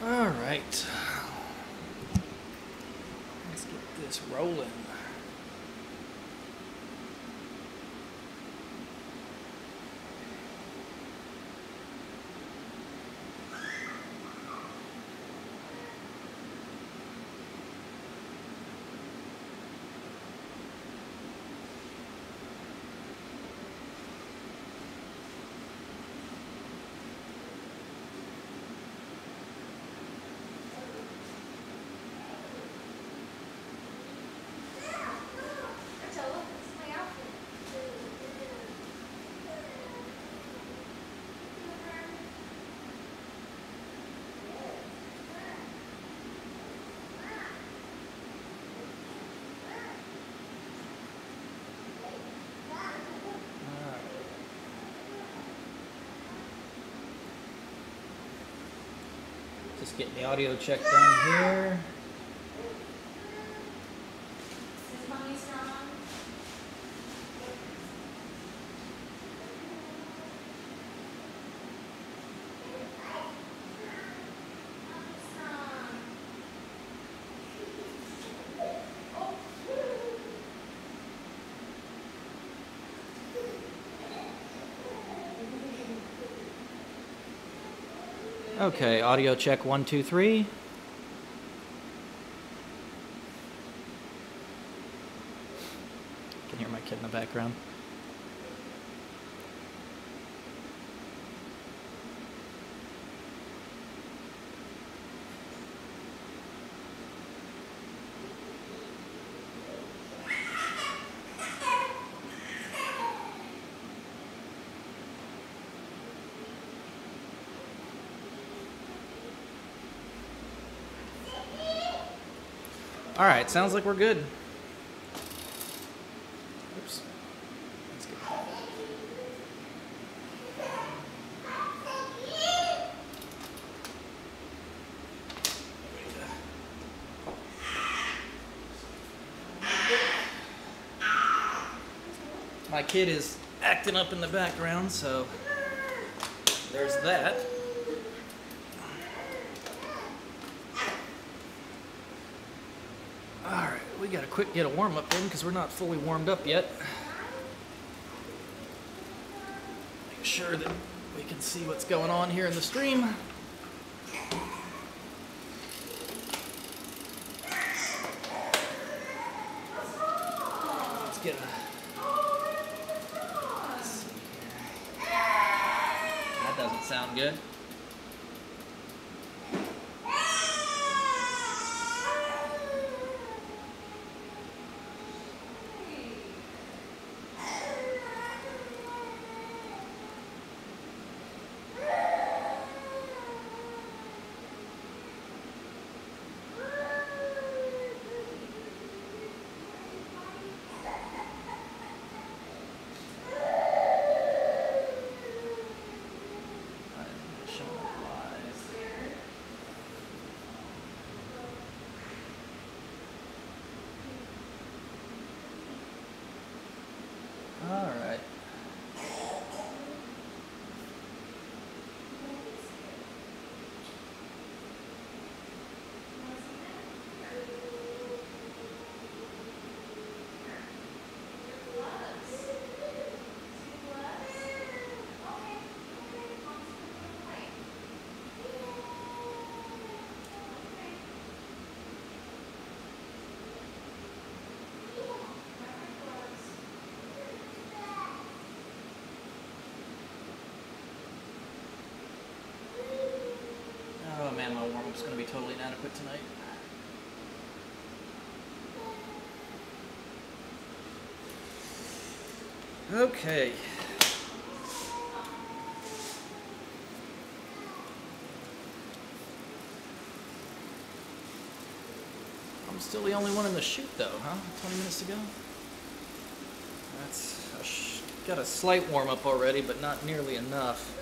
All right. Let's get this rolling. Just getting the audio check done here. Okay, audio check 1, 2, 3. Can hear my kid in the background. All right, sounds like we're good. Oops. Let's get that. My kid is acting up in the background, so there's that. Alright, we gotta quick get a warm-up in because we're not fully warmed up yet. Make sure that we can see what's going on here in the stream. Let's get a... Let's see here. That doesn't sound good. Alright. Oh man, my warm-up's going to be totally inadequate tonight. Okay. I'm still the only one in the shoot though, huh? 20 minutes to go? That's... got a slight warm-up already, but not nearly enough.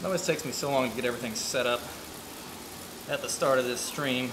It always takes me so long to get everything set up at the start of this stream.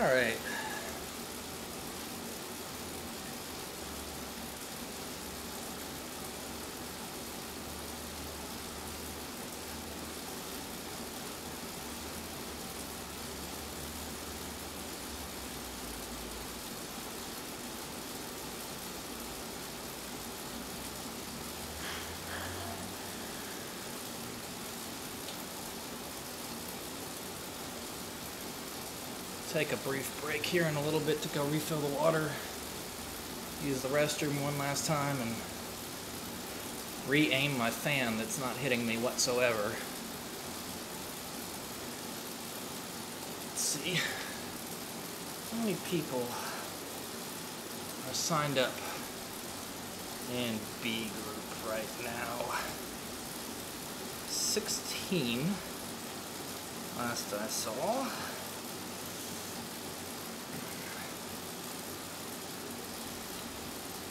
All right. Take a brief break here in a little bit to go refill the water, use the restroom one last time, and re-aim my fan that's not hitting me whatsoever. Let's see. How many people are signed up in B group right now? 16 last I saw.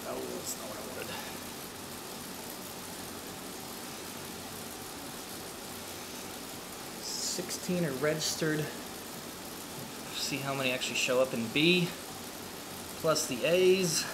Oh, that's not what I wanted. $16 are registered. See how many actually show up in B, plus the A's.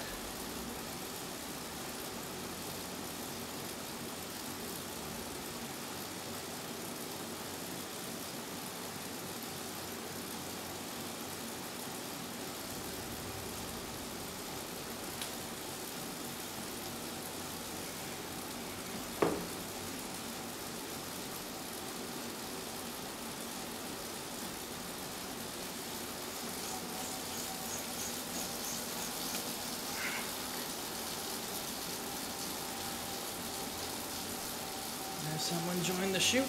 Someone join the shoot.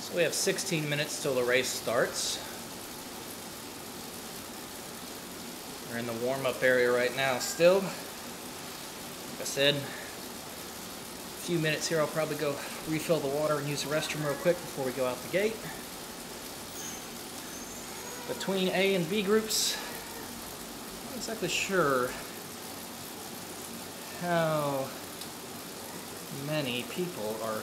So we have 16 minutes till the race starts. We're in the warm-up area right now still. Like I said, a few minutes here, I'll probably go refill the water and use the restroom real quick before we go out the gate. Between A and B groups, I'm not exactly sure how many people are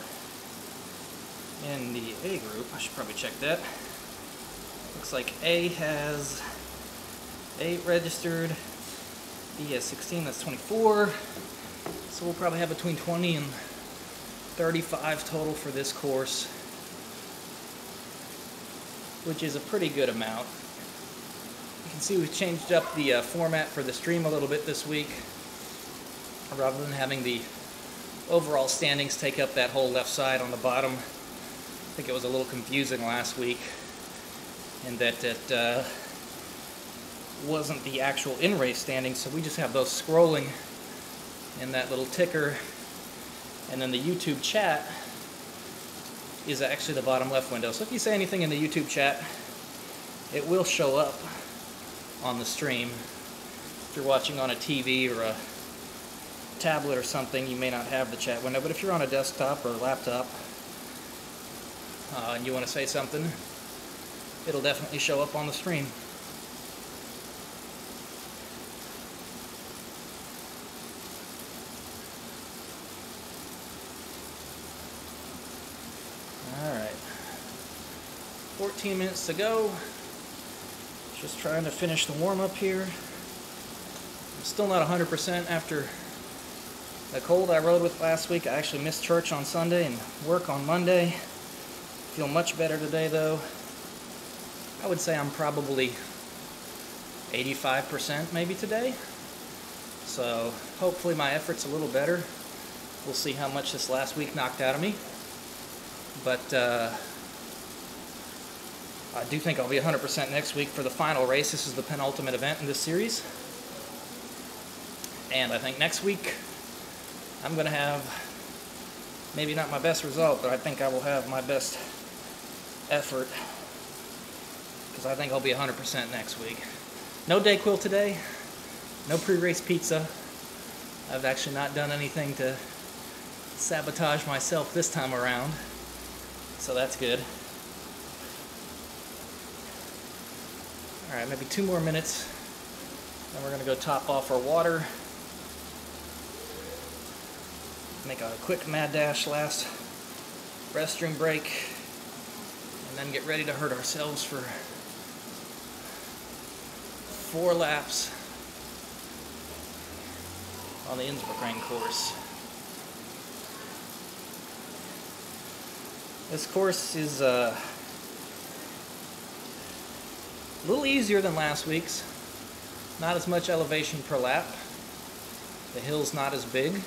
in the A group. I should probably check that. Looks like A has 8 registered, B has 16, that's 24. So we'll probably have between 20 and 35 total for this course, which is a pretty good amount. You can see we've changed up the format for the stream a little bit this week. Rather than having the overall standings take up that whole left side on the bottom, I think it was a little confusing last week, in that it wasn't the actual in-race standings, so we just have those scrolling in that little ticker, and then the YouTube chat is actually the bottom left window. So if you say anything in the YouTube chat, it will show up on the stream. If you're watching on a TV or a tablet or something, you may not have the chat window, but if you're on a desktop or a laptop and you want to say something, it'll definitely show up on the stream. 14 minutes to go. Just trying to finish the warm-up here. I'm still not 100% after the cold I rode with last week. I actually missed church on Sunday and work on Monday. Feel much better today though. I would say I'm probably 85% maybe today. So hopefully my effort's a little better. We'll see how much this last week knocked out of me. But I do think I'll be 100% next week for the final race. This is the penultimate event in this series. And I think next week I'm going to have maybe not my best result, but I think I will have my best effort, because I think I'll be 100% next week. No Dayquil today, no pre-race pizza. I've actually not done anything to sabotage myself this time around, so that's good. Alright, maybe 2 more minutes, then we're going to go top off our water. Make a quick mad dash last restroom break, and then get ready to hurt ourselves for 4 laps on the Innsbruckring course. This course is a little easier than last week's. Not as much elevation per lap. The hill's not as big.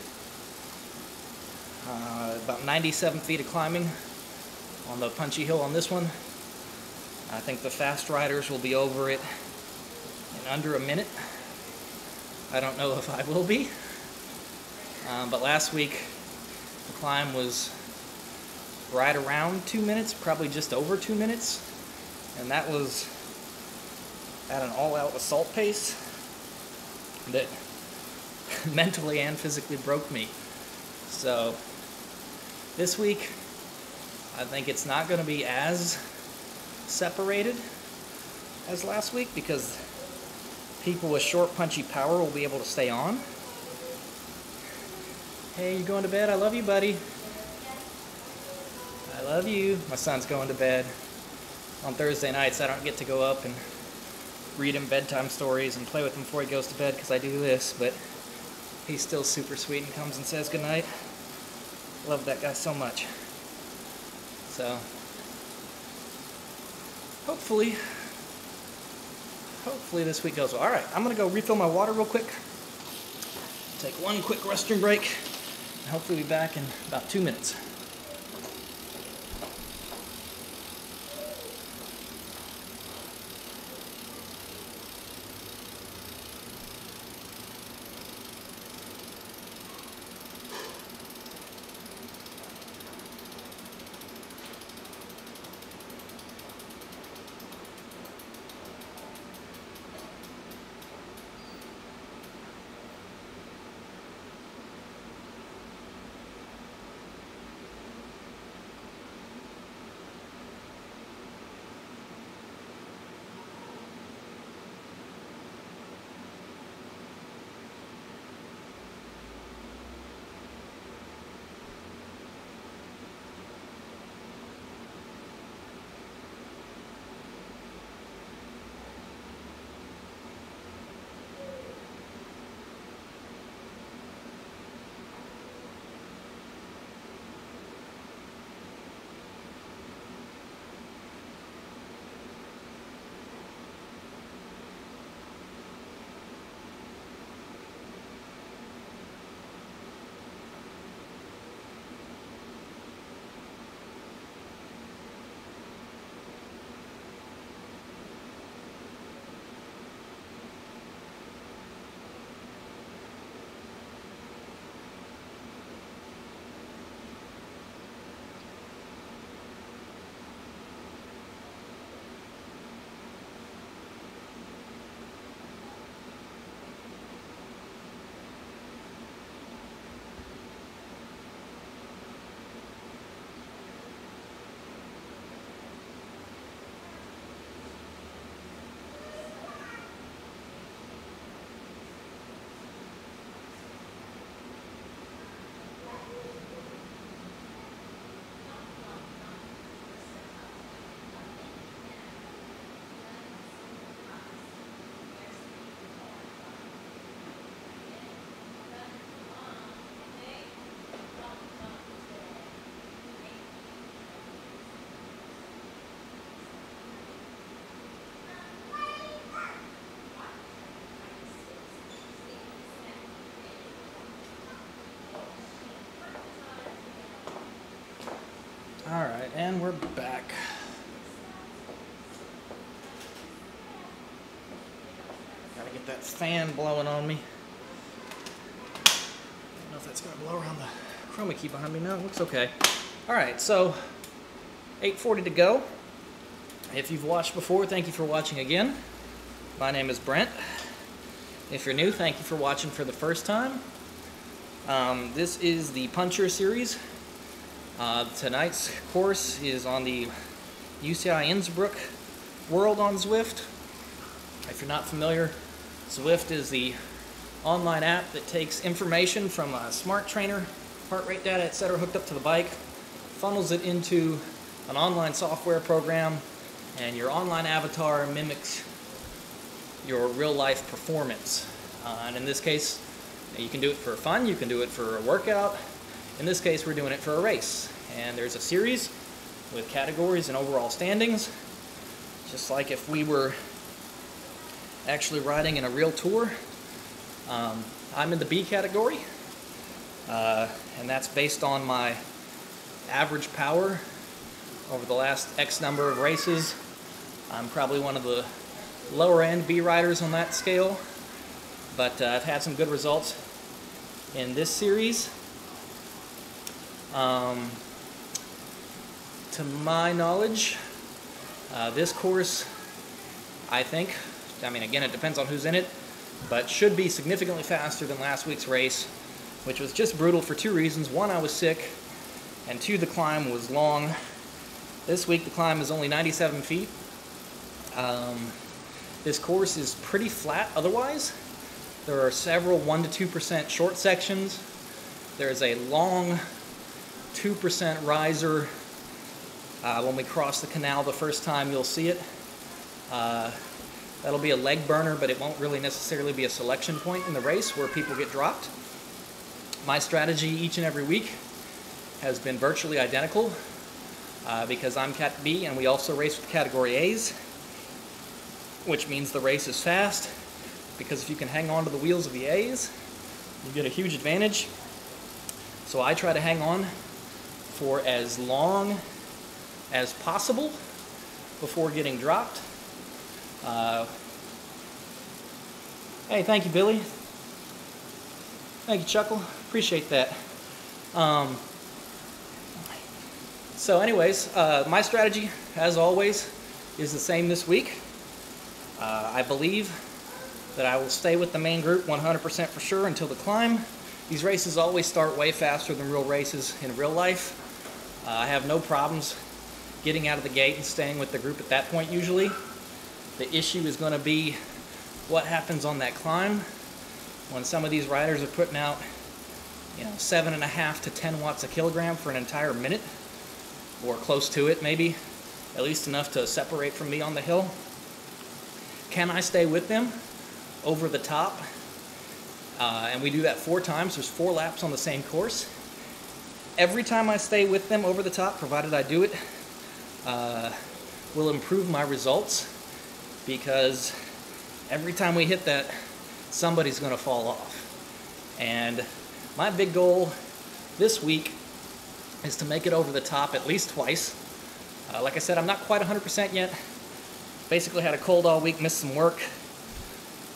About 97 feet of climbing on the punchy hill on this one. I think the fast riders will be over it in under a minute. I don't know if I will be. But last week the climb was right around 2 minutes, probably just over 2 minutes. And that was at an all-out assault pace that mentally and physically broke me. So this week, I think it's not going to be as separated as last week, because people with short, punchy power will be able to stay on. Hey, you going to bed? I love you, buddy. I love you. My son's going to bed. On Thursday nights, I don't get to go up and read him bedtime stories and play with him before he goes to bed, because I do this, but he's still super sweet and comes and says goodnight. Love that guy so much. So, hopefully this week goes well. Alright, I'm going to go refill my water real quick. Take one quick restroom break, and hopefully be back in about 2 minutes. and we're back. Gotta get that fan blowing on me. I don't know if that's gonna blow around the chroma key behind me. No, it looks okay. All right, so 8:40 to go. If you've watched before, thank you for watching again. My name is Brent. If you're new, thank you for watching for the first time. This is the Puncheur series. Tonight's course is on the UCI Innsbruck World on Zwift. If you're not familiar, Zwift is the online app that takes information from a smart trainer, heart rate data, etc., hooked up to the bike, funnels it into an online software program, and your online avatar mimics your real-life performance. And in this case, you can do it for fun, you can do it for a workout. In this case, we're doing it for a race. And there's a series with categories and overall standings, just like if we were actually riding in a real tour. I'm in the B category, and that's based on my average power over the last X number of races. I'm probably one of the lower end B riders on that scale, but I've had some good results in this series. To my knowledge, this course, I think, I mean, again, it depends on who's in it, but should be significantly faster than last week's race, which was just brutal for two reasons. One, I was sick, and two, the climb was long. This week, the climb is only 97 feet. This course is pretty flat otherwise. There are several 1 to 2% short sections. There's a long 2% riser. When we cross the canal the first time, you'll see it. That'll be a leg burner, but it won't really necessarily be a selection point in the race where people get dropped. My strategy each and every week has been virtually identical because I'm Cat B and we also race with Category A's, which means the race is fast, because if you can hang on to the wheels of the A's, you get a huge advantage. So I try to hang on for as long as possible before getting dropped. Hey, thank you, Billy. Thank you, Chuckle. Appreciate that. So anyways, my strategy, as always, is the same this week. I believe that I will stay with the main group 100% for sure until the climb. These races always start way faster than real races in real life. I have no problems getting out of the gate and staying with the group at that point usually. The issue is going to be what happens on that climb when some of these riders are putting out, 7.5 to 10 watts a kilogram for an entire minute, or close to it maybe, at least enough to separate from me on the hill. Can I stay with them over the top? And we do that 4 times. There's 4 laps on the same course. Every time I stay with them over the top, provided I do it, will improve my results, because every time we hit that, somebody's going to fall off. And my big goal this week is to make it over the top at least twice. Like I said, I'm not quite 100% yet. Basically had a cold all week, missed some work,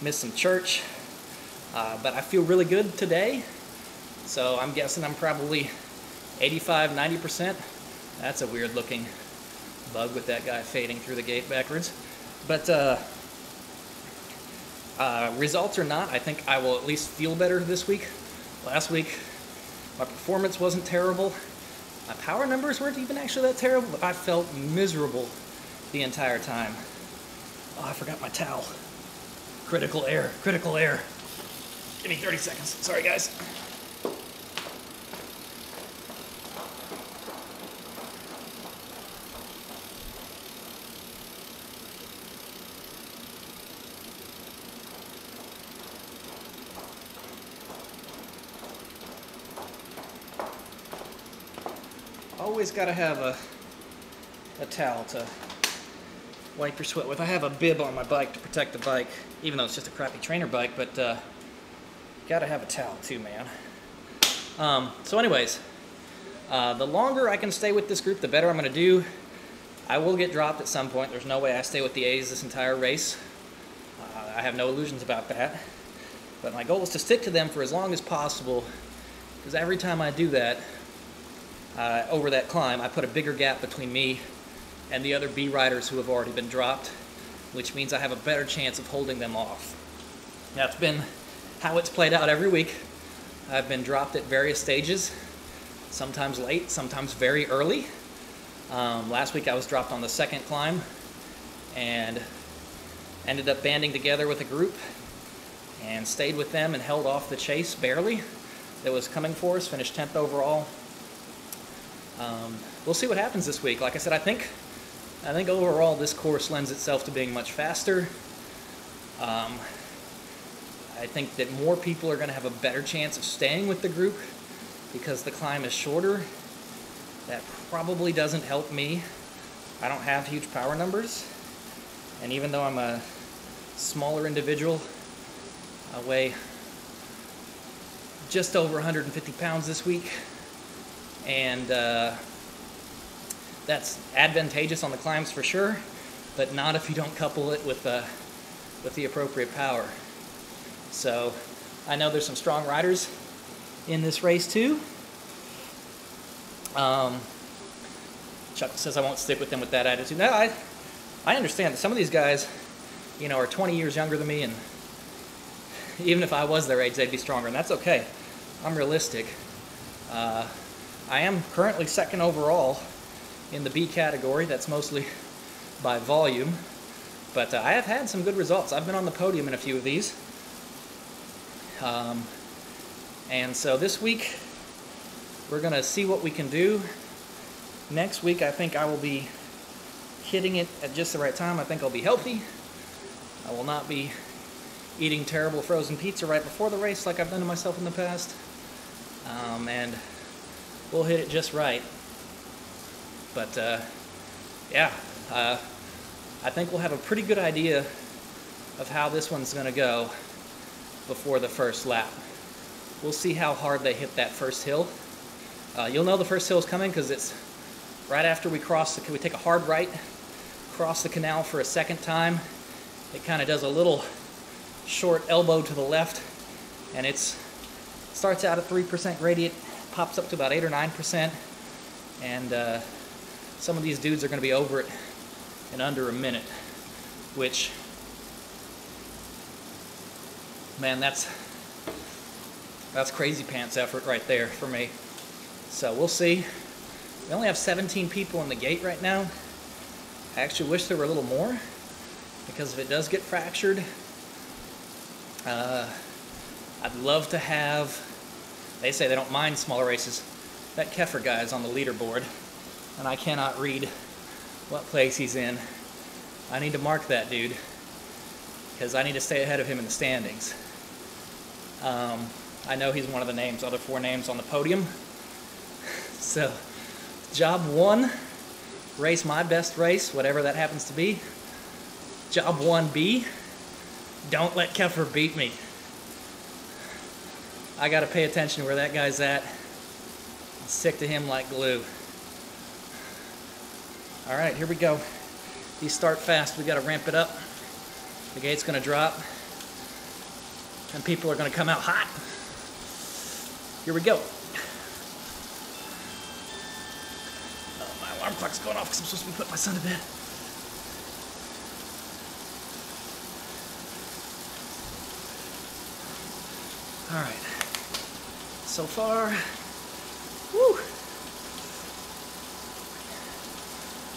missed some church, but I feel really good today. So I'm guessing I'm probably 85, 90%. That's a weird looking bug with that guy fading through the gate backwards. But results or not, I think I will at least feel better this week. Last week, my performance wasn't terrible. My power numbers weren't even actually that terrible, but I felt miserable the entire time. Oh, I forgot my towel. Critical air, critical air. Give me 30 seconds. Sorry, guys. Always got to have a towel to wipe your sweat with. I have a bib on my bike to protect the bike, even though it's just a crappy trainer bike, but got to have a towel too, man. So anyways, The longer I can stay with this group, the better I'm going to do. I will get dropped at some point. There's no way I stay with the A's this entire race. I have no illusions about that. But my goal is to stick to them for as long as possible, because every time I do that, over that climb, I put a bigger gap between me and the other B riders who have already been dropped, which means I have a better chance of holding them off. That's been how it's played out every week. I've been dropped at various stages, sometimes late, sometimes very early. Last week I was dropped on the second climb and ended up banding together with a group and stayed with them and held off the chase barely that was coming for us, finished 10th overall. We'll see what happens this week. Like I said, I think overall this course lends itself to being much faster. I think that more people are going to have a better chance of staying with the group because the climb is shorter. That probably doesn't help me. I don't have huge power numbers, and even though I'm a smaller individual, I weigh just over 150 pounds this week, and that's advantageous on the climbs for sure, but not if you don't couple it with the appropriate power. So I know there's some strong riders in this race too. Chuck says I won't stick with them with that attitude. No, I understand that some of these guys, you know, are 20 years younger than me, and even if I was their age, they'd be stronger, and that's okay. I'm realistic. I am currently second overall in the B category. That's mostly by volume, but I have had some good results. I've been on the podium in a few of these. And so this week, we're going to see what we can do. Next week, I think I will be hitting it at just the right time. I think I'll be healthy. I will not be eating terrible frozen pizza right before the race like I've done to myself in the past. And we'll hit it just right. But, yeah, I think we'll have a pretty good idea of how this one's going to go before the first lap. We'll see how hard they hit that first hill. You'll know the first hill is coming because it's right after we we take a hard right, cross the canal for a second time. It kind of does a little short elbow to the left, and it starts out at 3% gradient, pops up to about 8 or 9%, and some of these dudes are going to be over it in under a minute, which, man, that's crazy pants effort right there for me. So we'll see. We only have 17 people in the gate right now. I actually wish there were a little more, because if it does get fractured, I'd love to have, they say they don't mind smaller races. That Keffer guy is on the leaderboard, and I cannot read what place he's in. I need to mark that dude, because I need to stay ahead of him in the standings. I know he's one of the names, other 4 names on the podium. So, job 1, race my best race, whatever that happens to be. Job 1B, don't let Keffer beat me. I gotta pay attention to where that guy's at. I'll stick to him like glue. All right, here we go. These start fast, we gotta ramp it up. The gate's gonna drop, and people are gonna come out hot. Here we go. Oh, my alarm clock's going off because I'm supposed to be putting my son to bed. All right. So far, woo.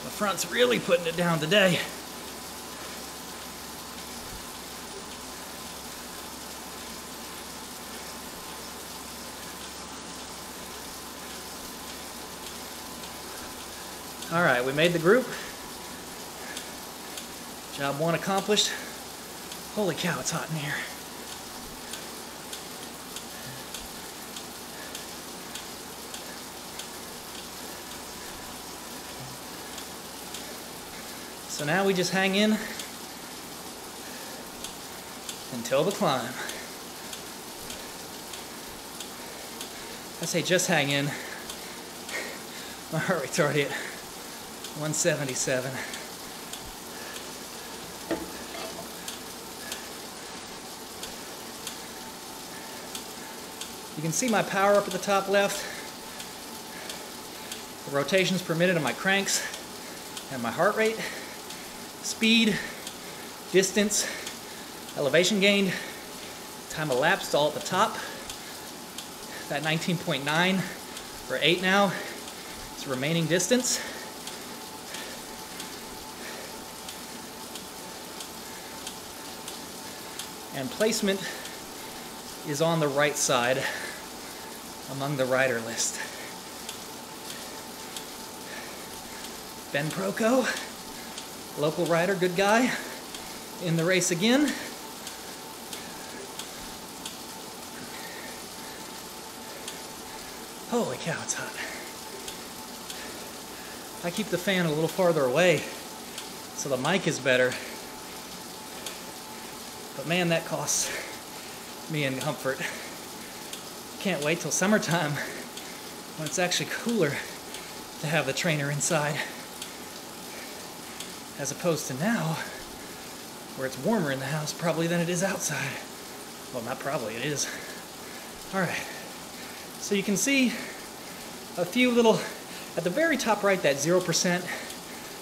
The front's really putting it down today. All right, we made the group. Job 1 accomplished. Holy cow, it's hot in here. So now we just hang in until the climb. I say just hang in. My heart rate's already at 177. You can see my power up at the top left, the rotations per minute of my cranks, and my heart rate, speed, distance, elevation gained, time elapsed all at the top. That 19.9 or 8 now is remaining distance. And placement is on the right side among the rider list. Ben Proco, local rider, good guy, in the race again. Holy cow, it's hot. I keep the fan a little farther away so the mic is better. But man, that costs me in comfort. Can't wait till summertime when it's actually cooler to have the trainer inside, as opposed to now where it's warmer in the house probably than it is outside. Well, not probably, it is. All right, so you can see a few little, at the very top right, that 0%,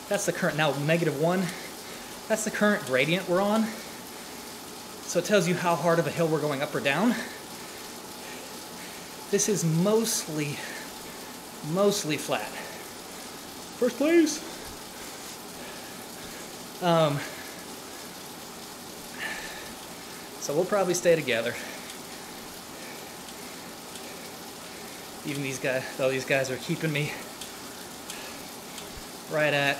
that's the current, now -1, that's the current gradient we're on. So it tells you how hard of a hill we're going up or down. This is mostly flat. First place. So we'll probably stay together. Even these guys, though these guys are keeping me right at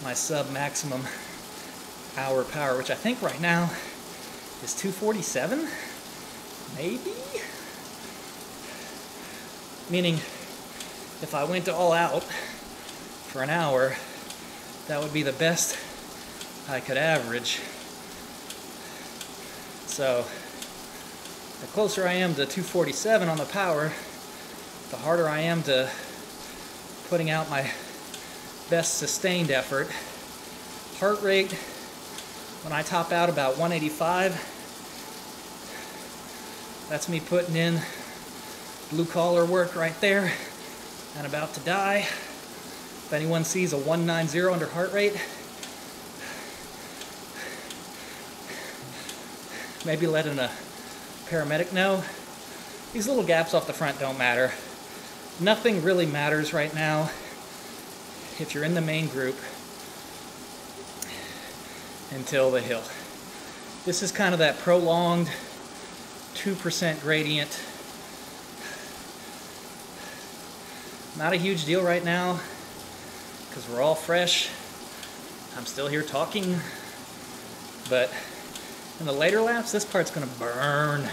my sub-maximum hour power, which I think right now is 247, maybe? Meaning, if I went all out for an hour, that would be the best I could average. So, the closer I am to 247 on the power, the harder I am to putting out my best sustained effort. Heart rate, when I top out about 185, that's me putting in blue collar work right there and about to die. If anyone sees a 190 under heart rate, maybe letting a paramedic know. These little gaps off the front don't matter. Nothing really matters right now if you're in the main group until the hill. This is kind of that prolonged 2% gradient. Not a huge deal right now because we're all fresh. I'm still here talking, but in the later laps, this part's gonna burn.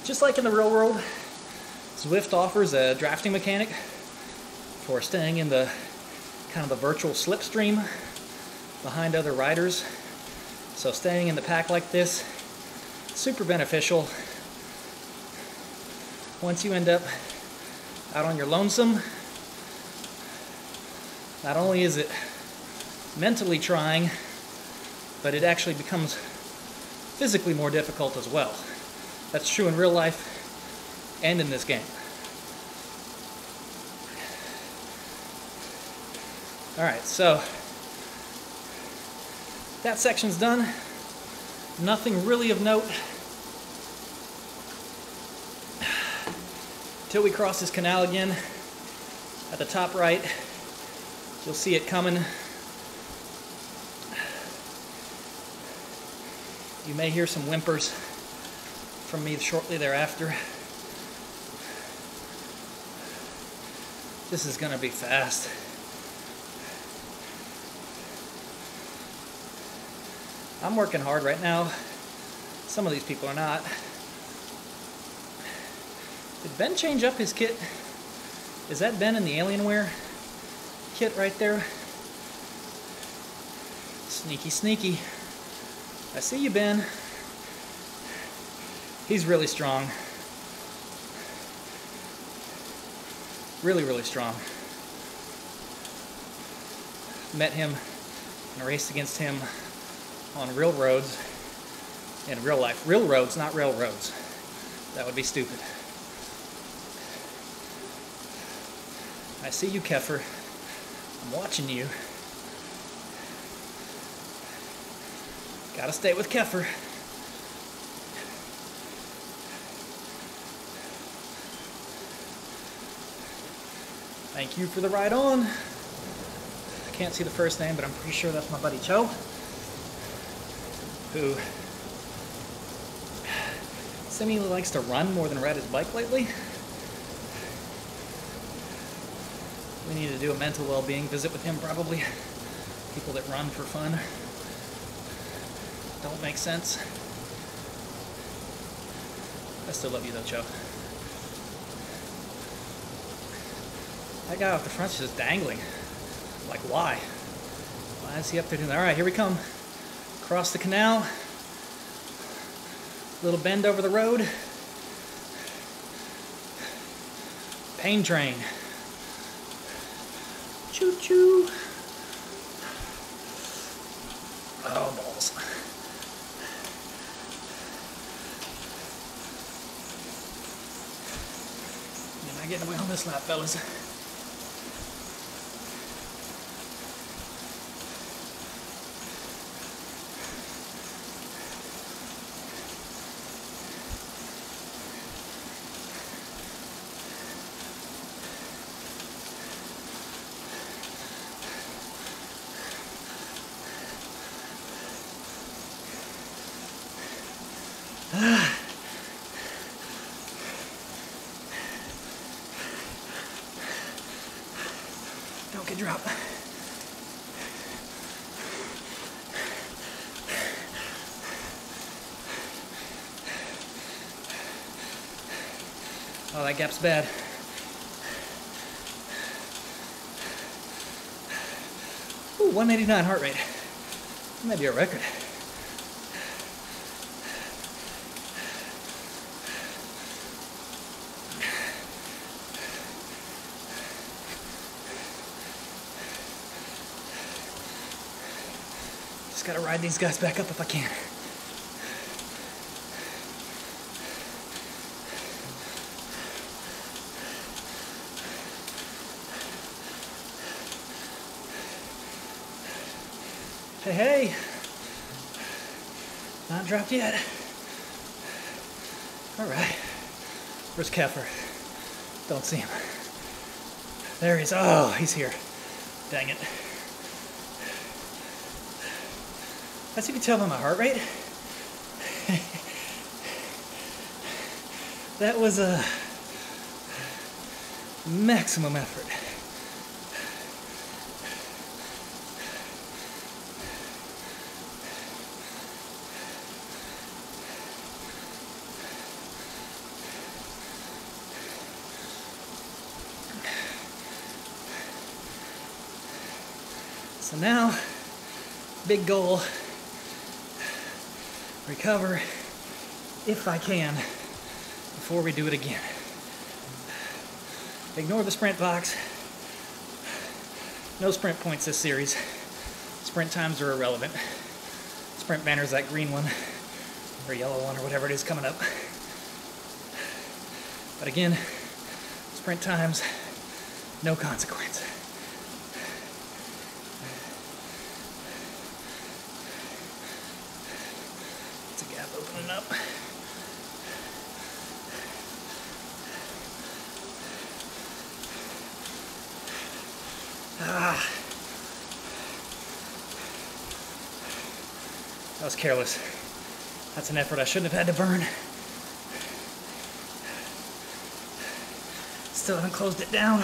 Just like in the real world, Zwift offers a drafting mechanic for staying in the kind of the virtual slipstream behind other riders. So staying in the pack like this, super beneficial. Once you end up out on your lonesome, not only is it mentally trying, but it actually becomes physically more difficult as well. That's true in real life and in this game. All right, so that section's done. Nothing really of note till we cross this canal again. At the top right, you'll see it coming. You may hear some whimpers from me shortly thereafter. This is gonna be fast. I'm working hard right now. Some of these people are not. Did Ben change up his kit? Is that Ben in the Alienware kit right there? Sneaky, sneaky. I see you, Ben. He's really strong. Really, really strong. Met him and raced against him on real roads in real life. Real roads, not railroads. That would be stupid. I see you, Keffer. I'm watching you. Gotta stay with Keffer. Thank you for the ride on. I can't see the first name, but I'm pretty sure that's my buddy Cho, who seemingly likes to run more than ride his bike lately. We need to do a mental well-being visit with him, probably. People that run for fun don't make sense. I still love you though, Cho. That guy off the front's just dangling. Like, why? Why is he up there doing that? Alright, here we come. Across the canal. Little bend over the road. Pain train. Choo-choo. Oh, balls. You're not getting away on this lap, fellas. Don't get dropped. Oh, that gap's bad. Ooh, 189 heart rate. That might be a record. Just gotta ride these guys back up if I can. Hey, hey. Not dropped yet. All right. Where's Keffer? Don't see him. There he is. Oh, he's here. Dang it. As you can tell by my heart rate, that was a maximum effort. So now, big goal. Recover, if I can, before we do it again. Ignore the sprint box. No sprint points this series. Sprint times are irrelevant. Sprint banner's that green one, or yellow one, or whatever it is coming up. But again, sprint times, no consequence. Opening up. That was careless. That's an effort I shouldn't have had to burn. Still haven't closed it down.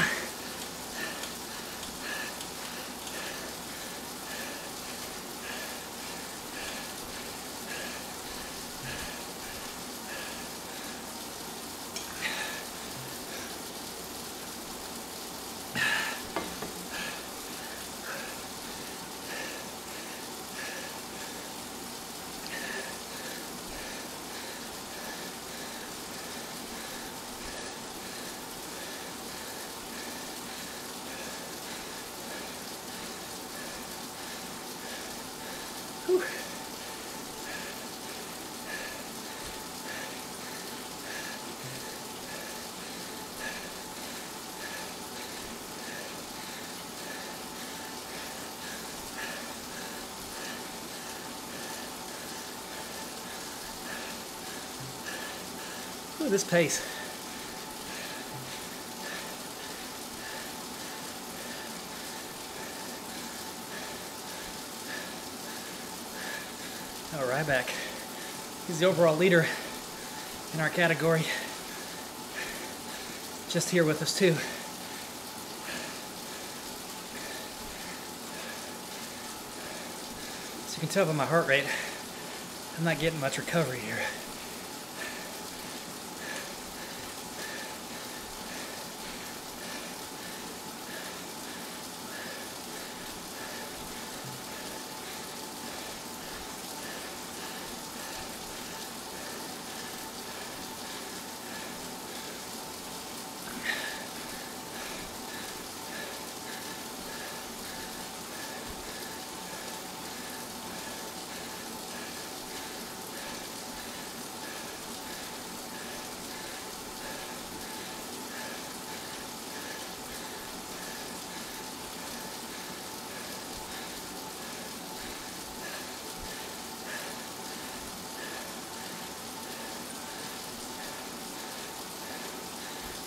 at this pace. Now Ryback, he's the overall leader in our category. Just here with us too. So you can tell by my heart rate, I'm not getting much recovery here.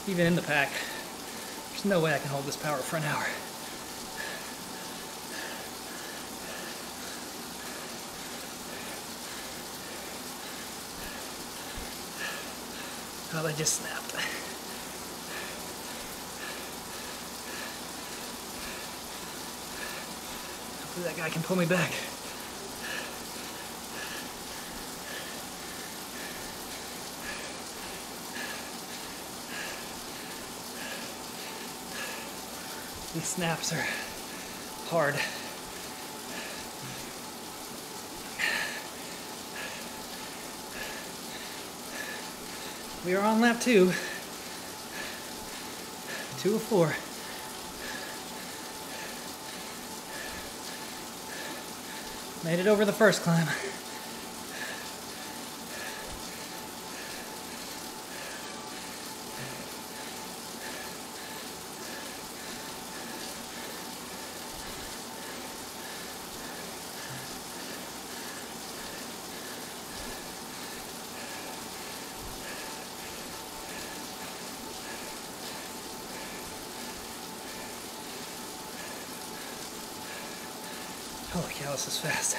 Even in the pack, there's no way I can hold this power for an hour. Oh, they just snapped. Hopefully that guy can pull me back. These snaps are hard. We are on lap 2. 2 of 4. Made it over the first climb. Holy cow, this is fast.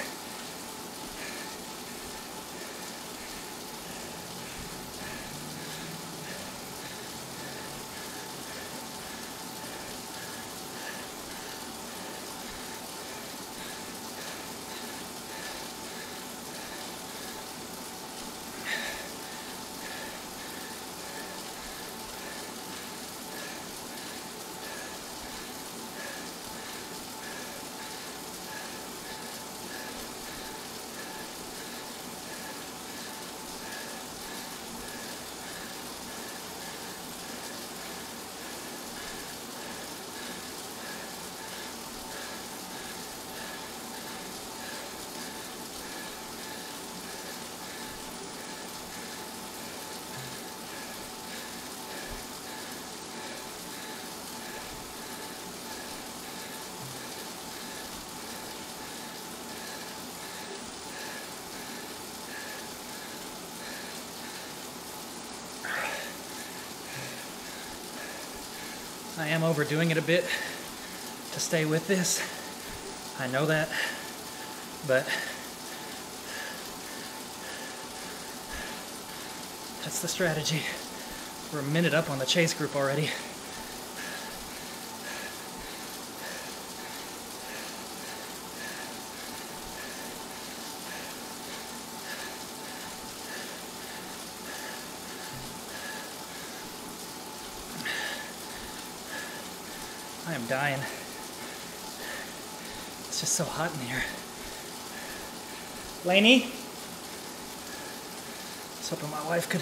I am overdoing it a bit to stay with this. I know that, but that's the strategy. We're a minute up on the chase group already. I am dying. It's just so hot in here. Lainey? I was hoping my wife could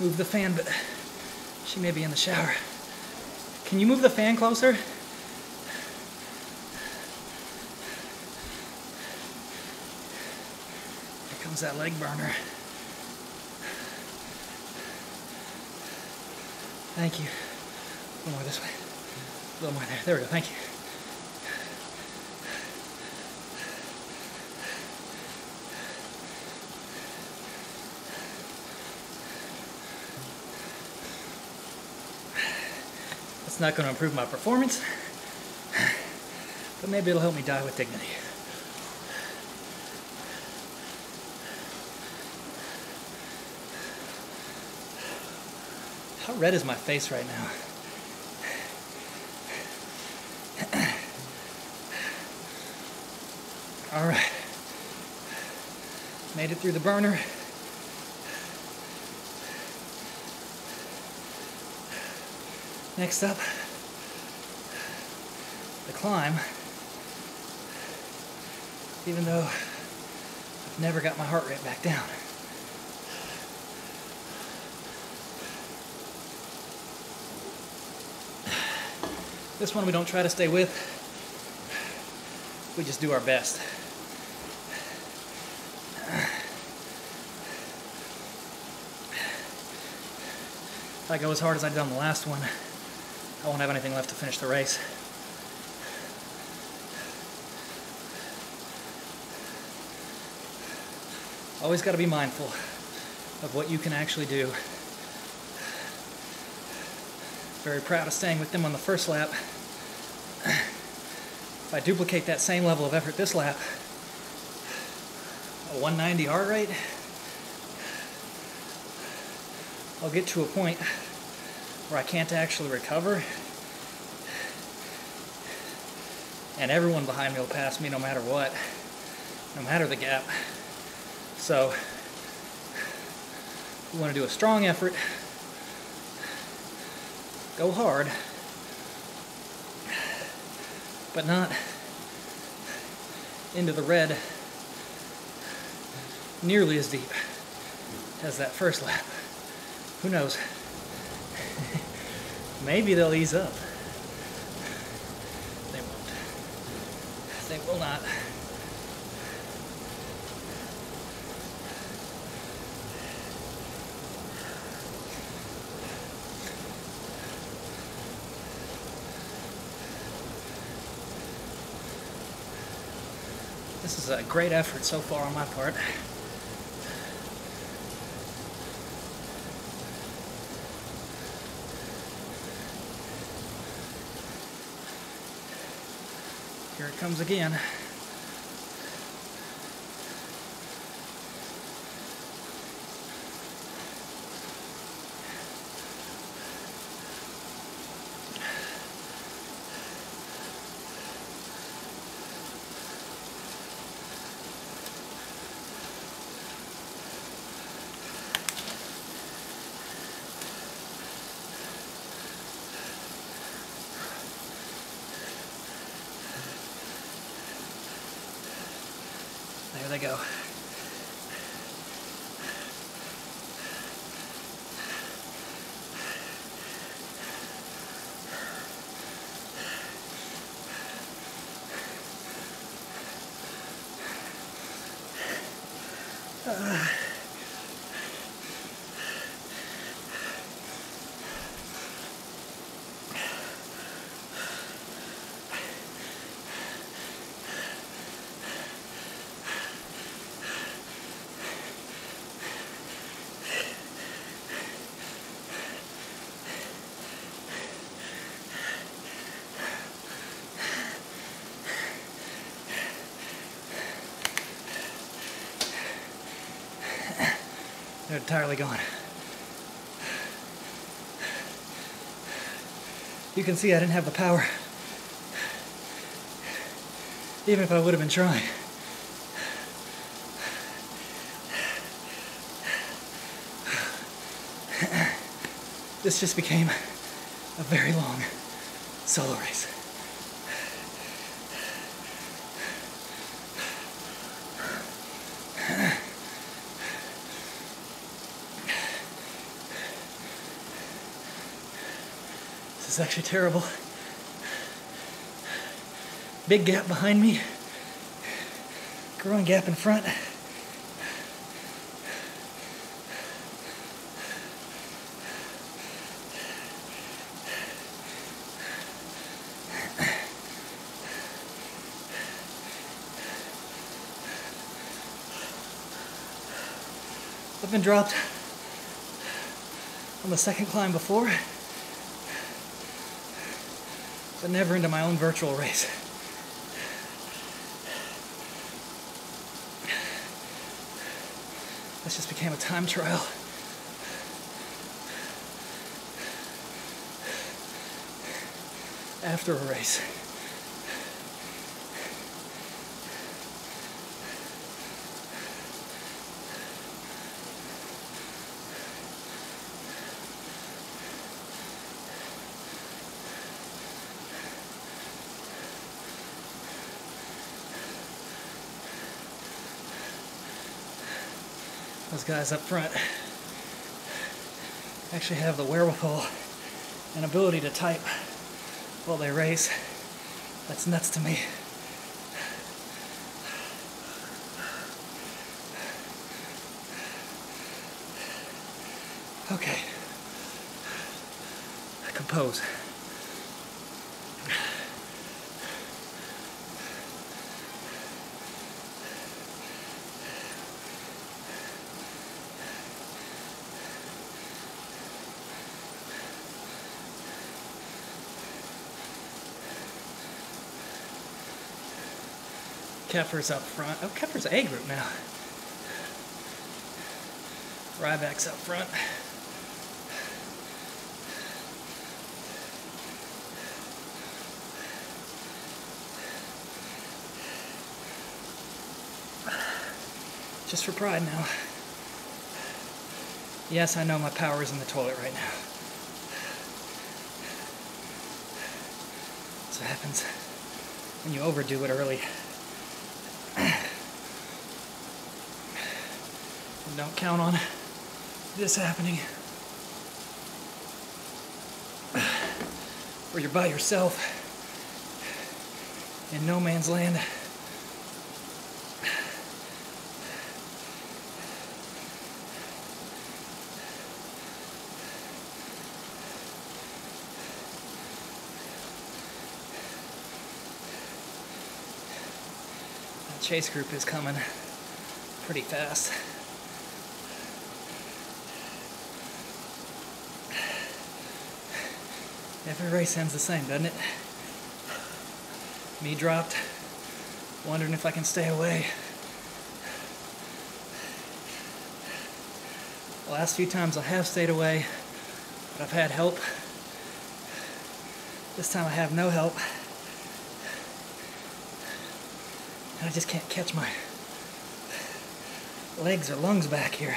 move the fan, but she may be in the shower. Can you move the fan closer? Here comes that leg burner. Thank you. A little more this way. A little more there. There we go. Thank you. It's not going to improve my performance, but maybe it'll help me die with dignity. How red is my face right now? All right. Made it through the burner. Next up, the climb. Even though I've never got my heart rate back down. This one we don't try to stay with. We just do our best. If I go as hard as I did on the last one, I won't have anything left to finish the race. Always got to be mindful of what you can actually do. Very proud of staying with them on the first lap. If I duplicate that same level of effort this lap, a 190 heart rate, I'll get to a point where I can't actually recover, and everyone behind me will pass me no matter what, no matter the gap. So, we want to do a strong effort, go hard, but not into the red nearly as deep as that first lap. Who knows? Maybe they'll ease up. They won't. They will not. This is a great effort so far on my part. Here it comes again. There they go. They're entirely gone. You can see I didn't have the power, even if I would have been trying. This just became a very long solo race. This is actually terrible. Big gap behind me, growing gap in front. I've been dropped on the second climb before. but never into my own virtual race. This just became a time trial. After a race. Those guys up front actually have the wherewithal and ability to type while they race. That's nuts to me. Okay. Compose. Keffer's up front. Oh, Keffer's A group now. Ryback's up front. Just for pride now. Yes, I know my power's in the toilet right now. That's what happens when you overdo it early. Don't count on this happening. Or you're by yourself in no man's land. That chase group is coming pretty fast. Every race ends the same, doesn't it? Me dropped, wondering if I can stay away. The last few times I have stayed away, but I've had help. This time I have no help. And I just can't catch my legs or lungs back here.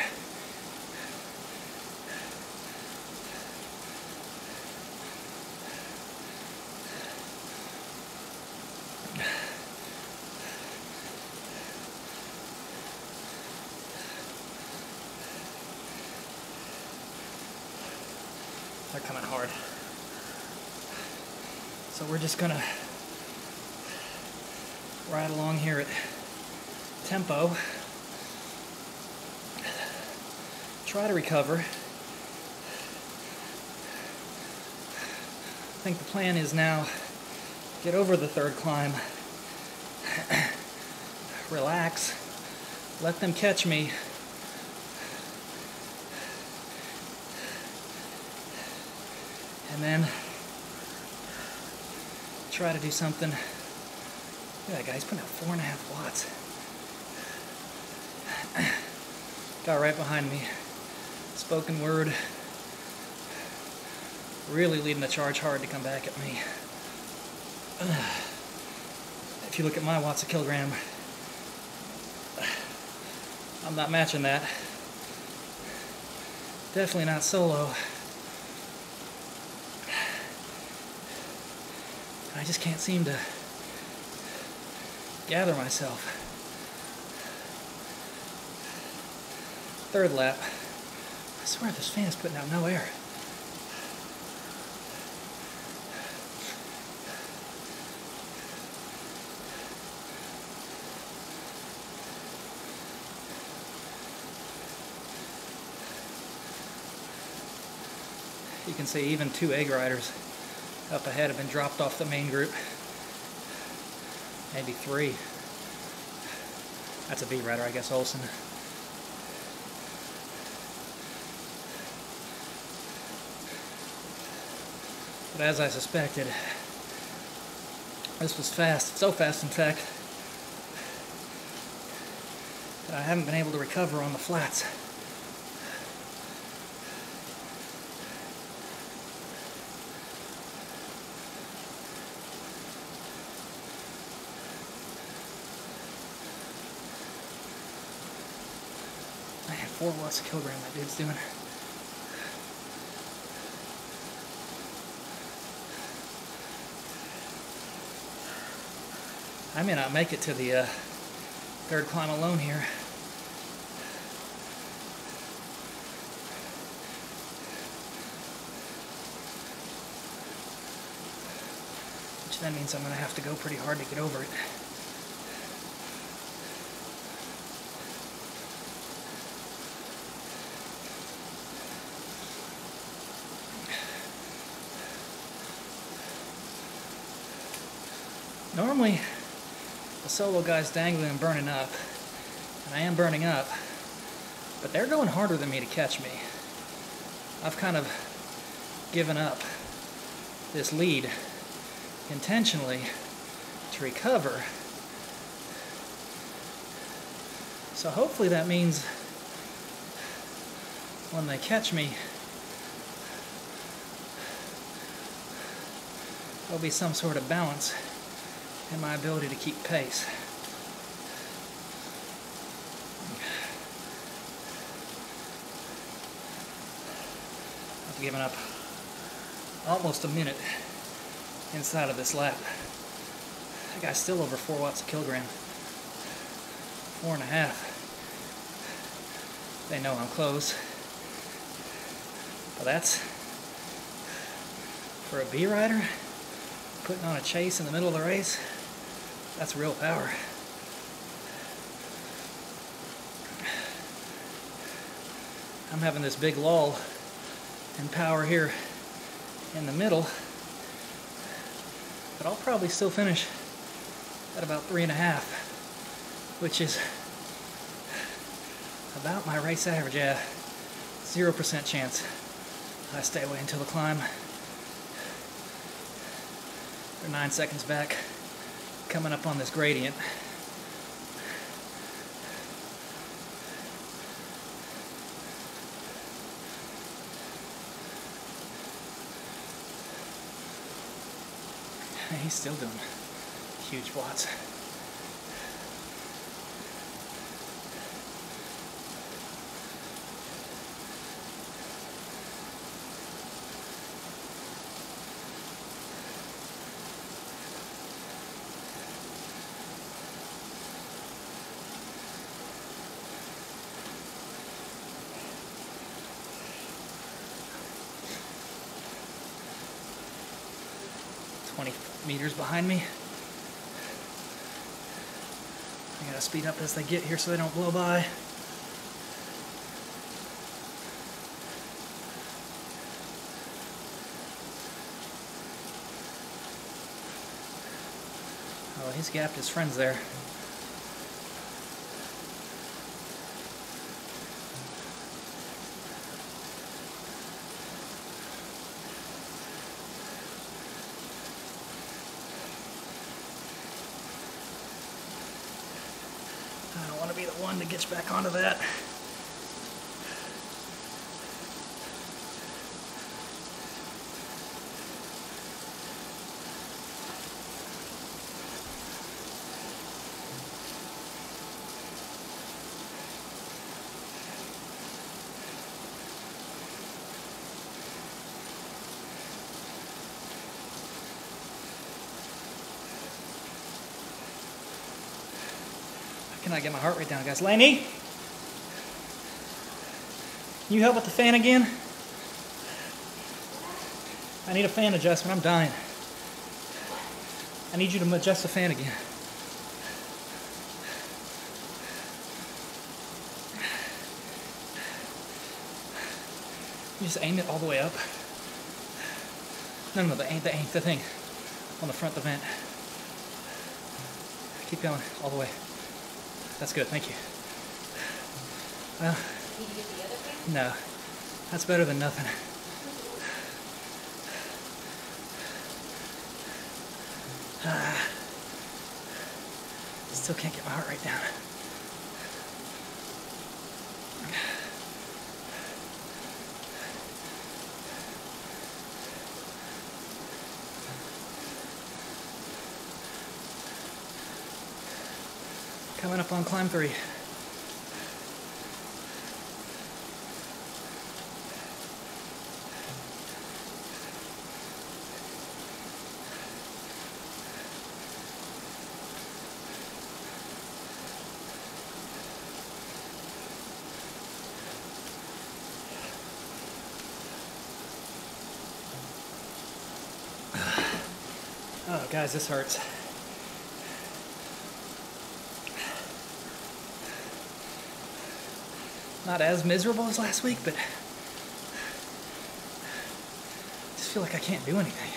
They're coming hard. So we're just gonna ride along here at tempo. Try to recover. I think the plan is now get over the third climb, relax, let them catch me, and then try to do something. Look at that guy, he's putting out 4.5 watts. Guy right behind me, spoken word, really leading the charge hard to come back at me. If you look at my watts a kilogram, I'm not matching that. Definitely not solo. I just can't seem to gather myself. Third lap. I swear this fan is putting out no air. You can see even 2 egg riders up ahead have been dropped off the main group. Maybe 3. That's a B rider, I guess, Olsen. But as I suspected, This was fast, so fast in fact, that I haven't been able to recover on the flats. Man, 4 watts a kilogram that dude's doing. I may not make it to the third climb alone here. Which then means I'm going to have to go pretty hard to get over it. Normally, the solo guy's dangling and burning up, and I am burning up, but they're going harder than me to catch me. I've kind of given up this lead intentionally to recover. So hopefully that means when they catch me, there'll be some sort of balance in my ability to keep pace. I've given up almost a minute inside of this lap. That guy's still over 4 watts a kilogram. 4.5. They know I'm close. But that's, for a B rider, putting on a chase in the middle of the race, that's real power. I'm having this big lull in power here in the middle, but I'll probably still finish at about 3.5, which is about my race average. Yeah, 0% chance I stay away until the climb. They're 9 seconds back, coming up on this gradient. He's still doing huge watts. Meters behind me. I gotta speed up as they get here so they don't blow by. Oh, he's gapped his friends there. I don't want to be the one that gets back onto that. Can I get my heart rate down, guys? Laney? Can you help with the fan again? I need a fan adjustment. I'm dying. I need you to adjust the fan again. You just aim it all the way up. No, the thing on the front of the vent. Keep going all the way. That's good, thank you. Well, did you get the other thing? No, that's better than nothing. Ah. still can't get my heart rate down. Coming up on climb 3. Oh, guys, this hurts. Not as miserable as last week, but I just feel like I can't do anything.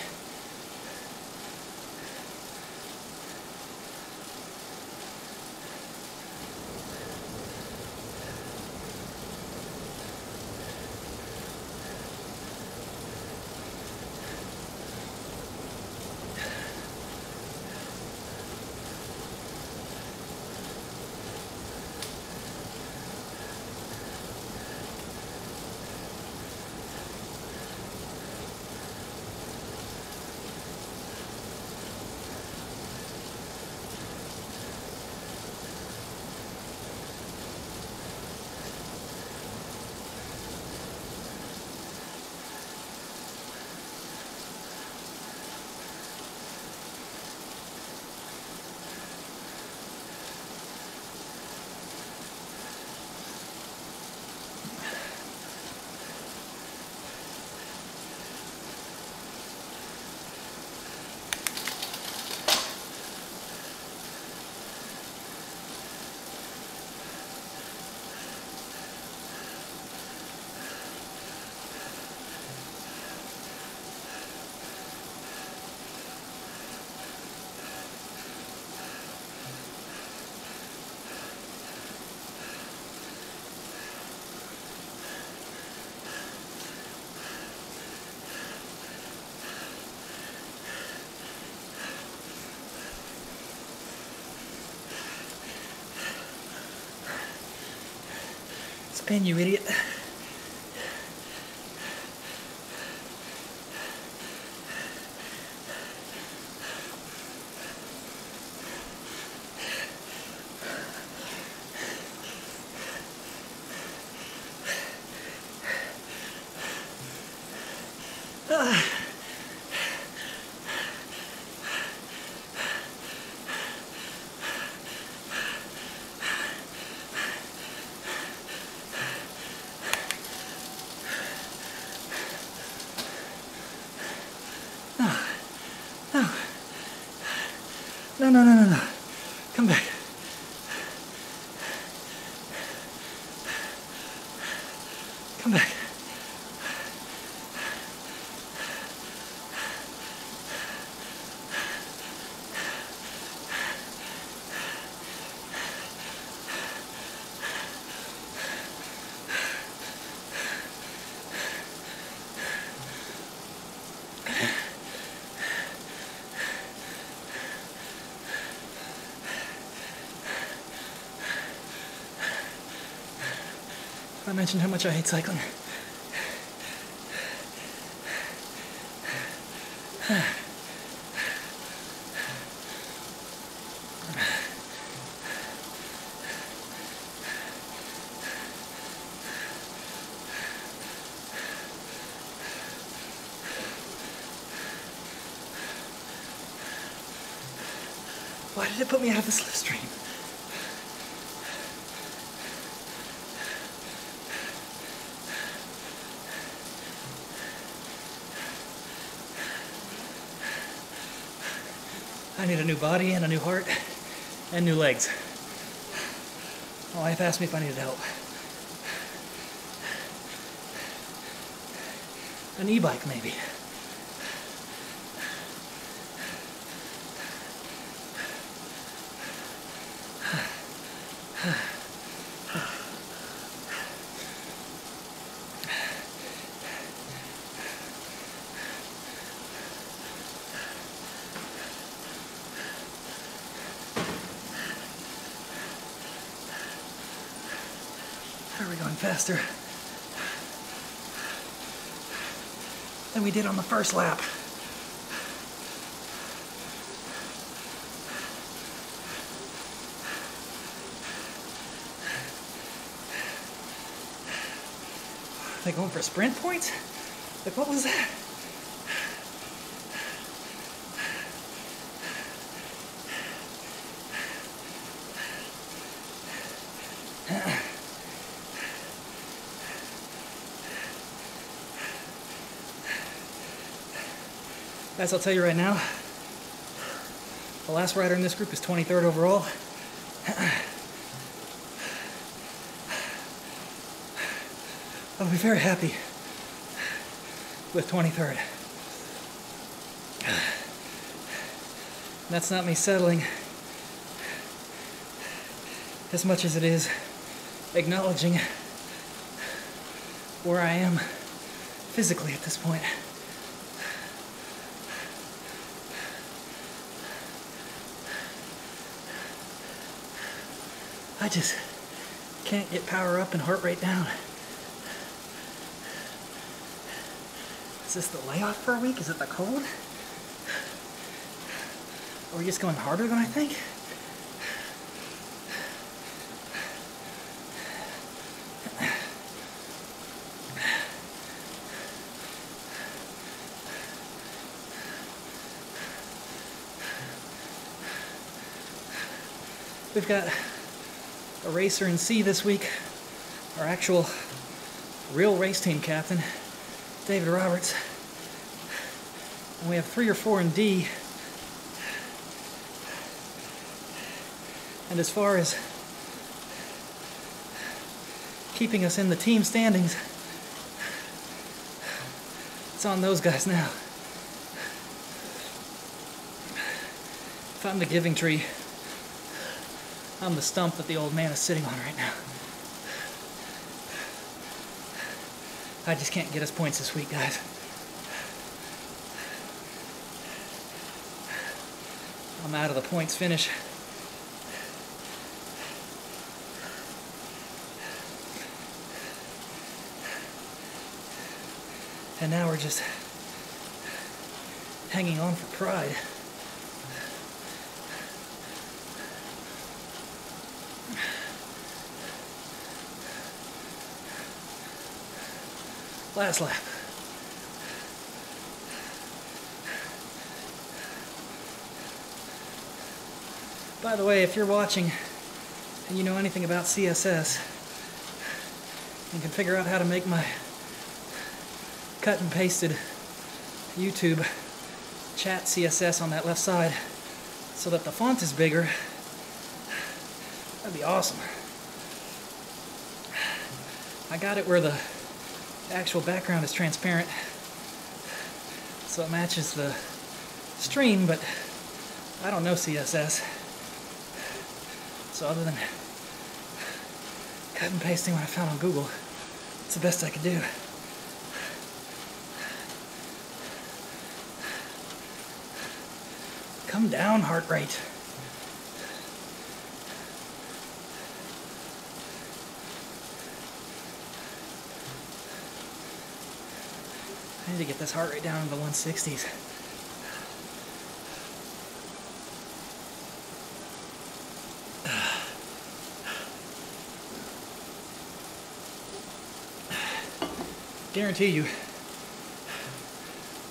Spin, you idiot. No. Come back. Come back. I mentioned how much I hate cycling. Why did it put me out of the slipstream? I need a new body and a new heart and new legs. My wife asked me if I needed help. An e-bike, maybe. going faster than we did on the first lap. Are they going for sprint points? Like, what was that? Guys, I'll tell you right now, the last rider in this group is 23rd overall. I'll be very happy with 23rd. That's not me settling as much as it is acknowledging where I am physically at this point. I just can't get power up and heart rate down. Is this the layoff for a week? Is it the cold? Are we just going harder than I think? We've got a racer in C this week, our actual real race team captain, David Roberts. And we have 3 or 4 in D. And as far as keeping us in the team standings, it's on those guys now. If I'm the giving tree, I'm the stump that the old man is sitting on right now. I just can't get us points this week, guys. I'm out of the points finish. And now we're just hanging on for pride. Last lap. By the way, if you're watching and you know anything about CSS and can figure out how to make my cut and pasted YouTube chat CSS on that left side so that the font is bigger, that'd be awesome. I got it where the actual background is transparent, so it matches the stream, but I don't know CSS. So other than cut and pasting what I found on Google, it's the best I could do. Come down, heart rate. I need to get this heart rate down into the 160s. Guarantee you,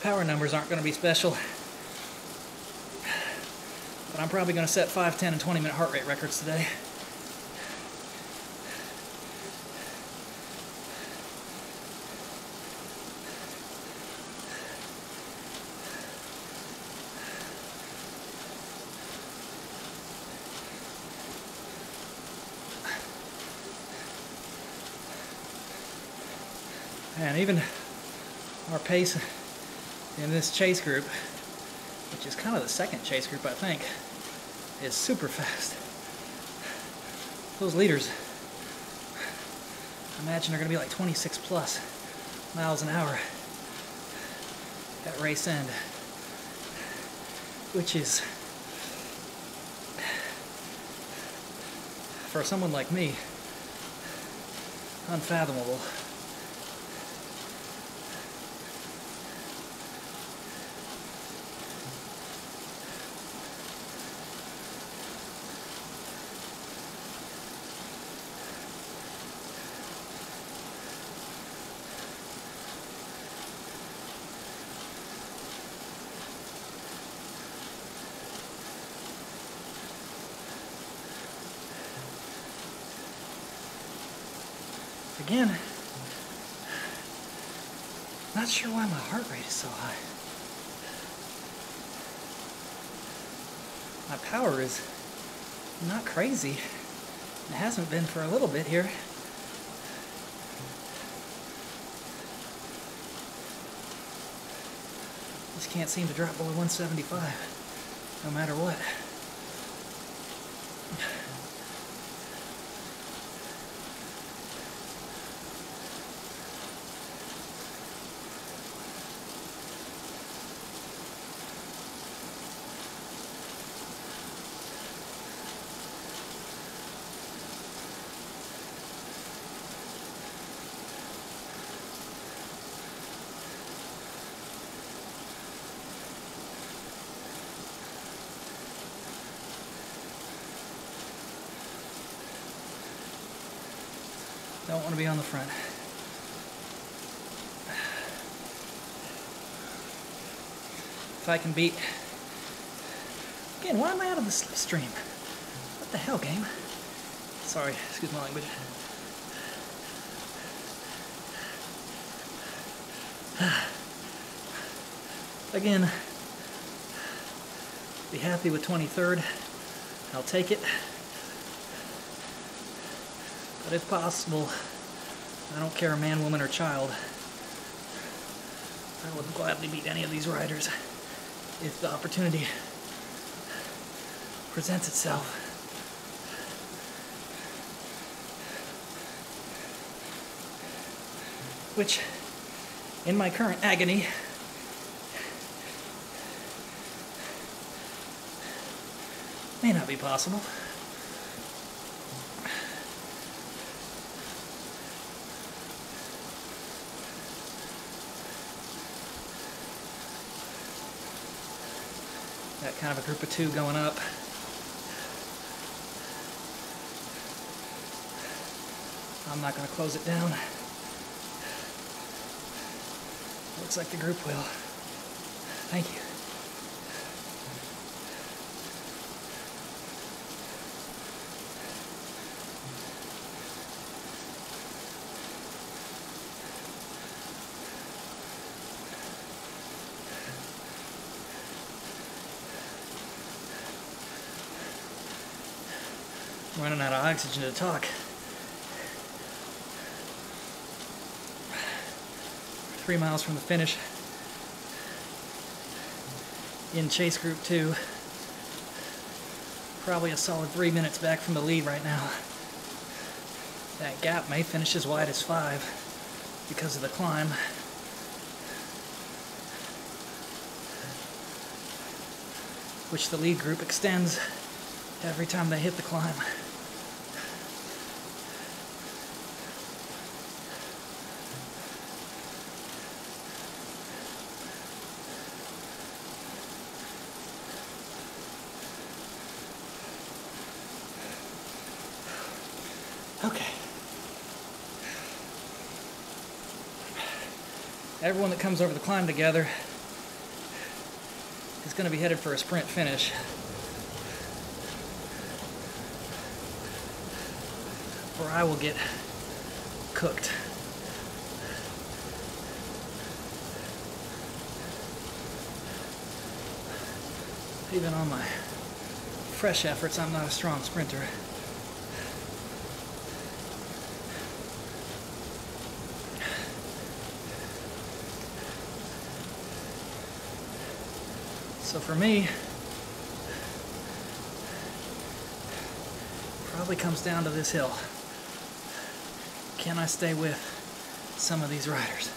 power numbers aren't going to be special, but I'm probably going to set 5, 10, and 20-minute heart rate records today. And even our pace in this chase group, which is kind of the second chase group I think, is super fast. Those leaders, I imagine they're going to be like 26 plus miles an hour at race end, which is, for someone like me, unfathomable. Again, not sure why my heart rate is so high. My power is not crazy. It hasn't been for a little bit here. Just can't seem to drop below 175, no matter what. Don't want to be on the front. If I can beat... Again, why am I out of the slipstream? What the hell, game? Sorry, excuse my language. Again, be happy with 23rd. I'll take it. But if possible, I don't care man, woman, or child, I would gladly beat any of these riders if the opportunity presents itself. Which, in my current agony, may not be possible. Got kind of a group of two going up. I'm not going to close it down. Looks like the group will. Thank you. I'm running out of oxygen to talk. 3 miles from the finish in Chase Group 2. Probably a solid 3 minutes back from the lead right now. That gap may finish as wide as 5 because of the climb. Which the lead group extends every time they hit the climb. Okay. Everyone that comes over the climb together is going to be headed for a sprint finish. Or I will get cooked. Even on my fresh efforts, I'm not a strong sprinter. So for me, probably comes down to this hill. Can I stay with some of these riders?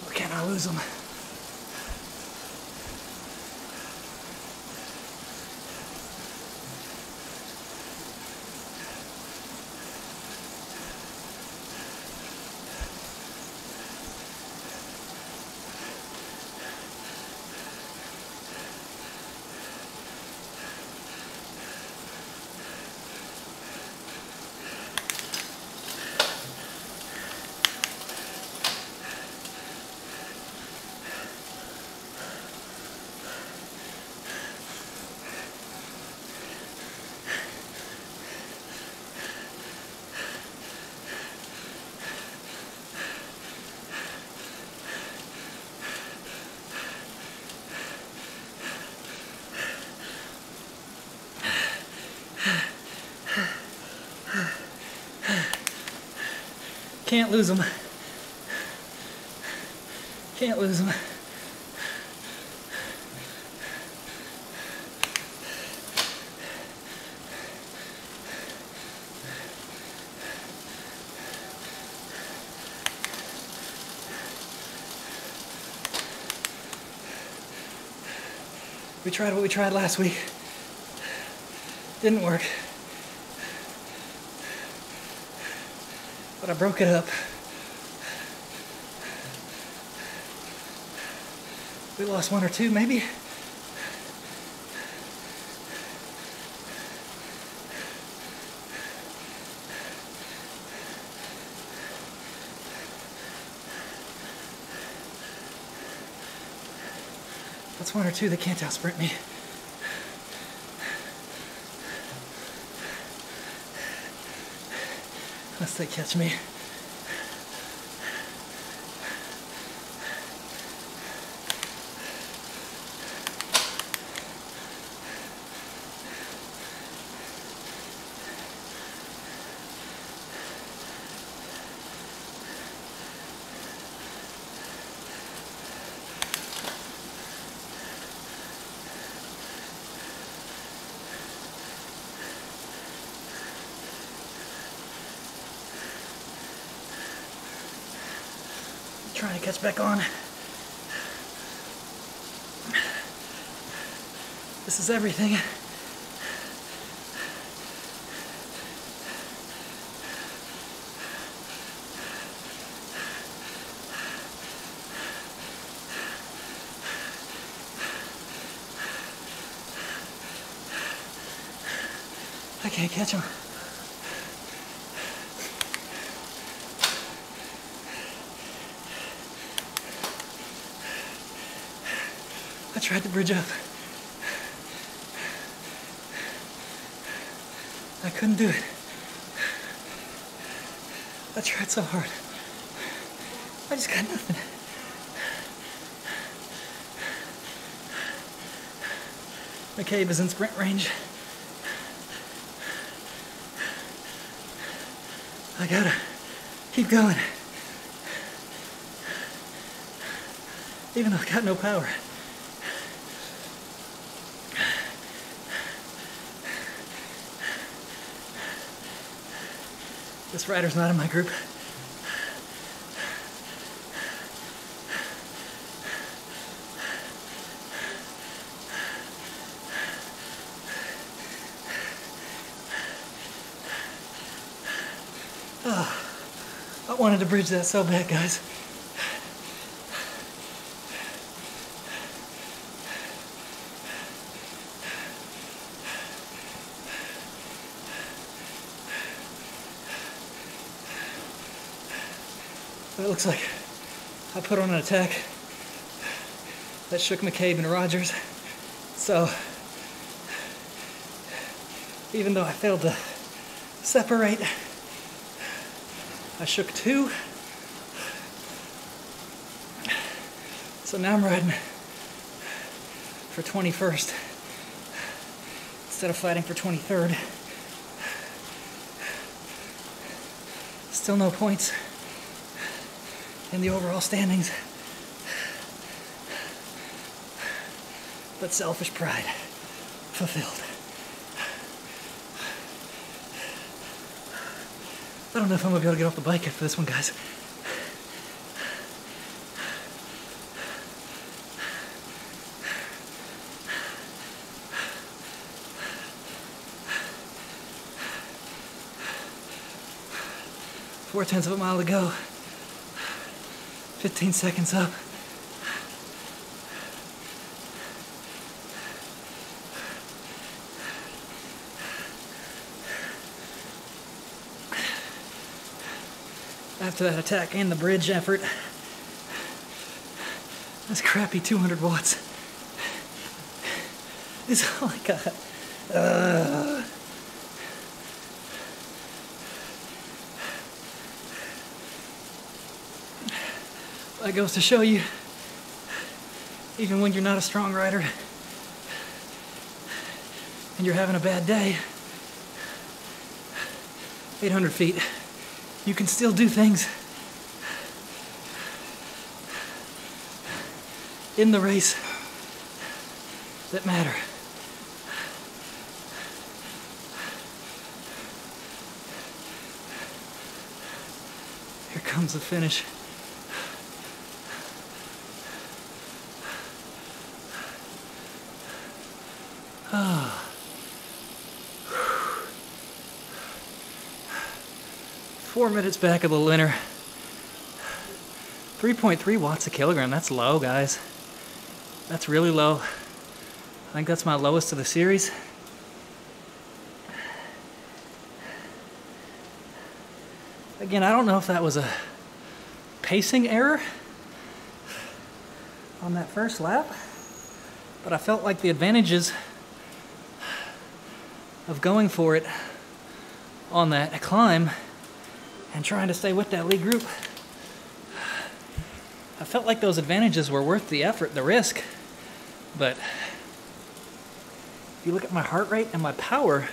Or can I lose them? Can't lose them. Can't lose them. We tried what we tried last week. Didn't work. But I broke it up. We lost one or two, maybe. That's one or two that can't out-sprint me. Unless they catch me. Trying to catch back on. This is everything. I can't catch him. I tried to bridge up. I couldn't do it. I tried so hard. I just got nothing. McCabe is in sprint range. I gotta keep going. Even though I got no power. This rider's not in my group. Oh, I wanted to bridge that so bad, guys. But it looks like I put on an attack that shook McCabe and Rogers. So, even though I failed to separate, I shook two. So now I'm riding for 21st instead of fighting for 23rd. Still no points in the overall standings, but selfish pride fulfilled. I don't know if I'm gonna be able to get off the bike after this one, guys. Four-tenths of a mile to go. 15 seconds up. After that attack and the bridge effort, this crappy 200 watts is all I got. That goes to show you, even when you're not a strong rider and you're having a bad day, 800 feet, you can still do things in the race that matter. Here comes the finish. Ah. 4 minutes back, a little inner. 3.3 watts a kilogram. That's low, guys. That's really low. I think that's my lowest of the series. Again, I don't know if that was a pacing error on that first lap, but I felt like the advantages of going for it on that climb and trying to stay with that lead group, I felt like those advantages were worth the effort, the risk. But if you look at my heart rate and my power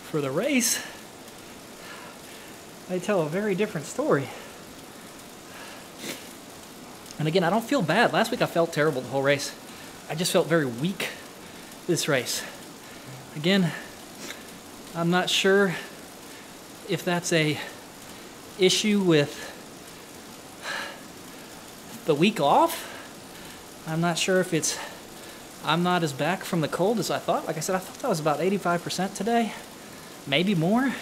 for the race, they tell a very different story. And again, I don't feel bad. Last week I felt terrible the whole race. I just felt very weak this race. Again, I'm not sure if that's a issue with the week off. I'm not sure if it's I'm not as back from the cold as I thought. Like I said, I thought I was about 85% today, maybe more.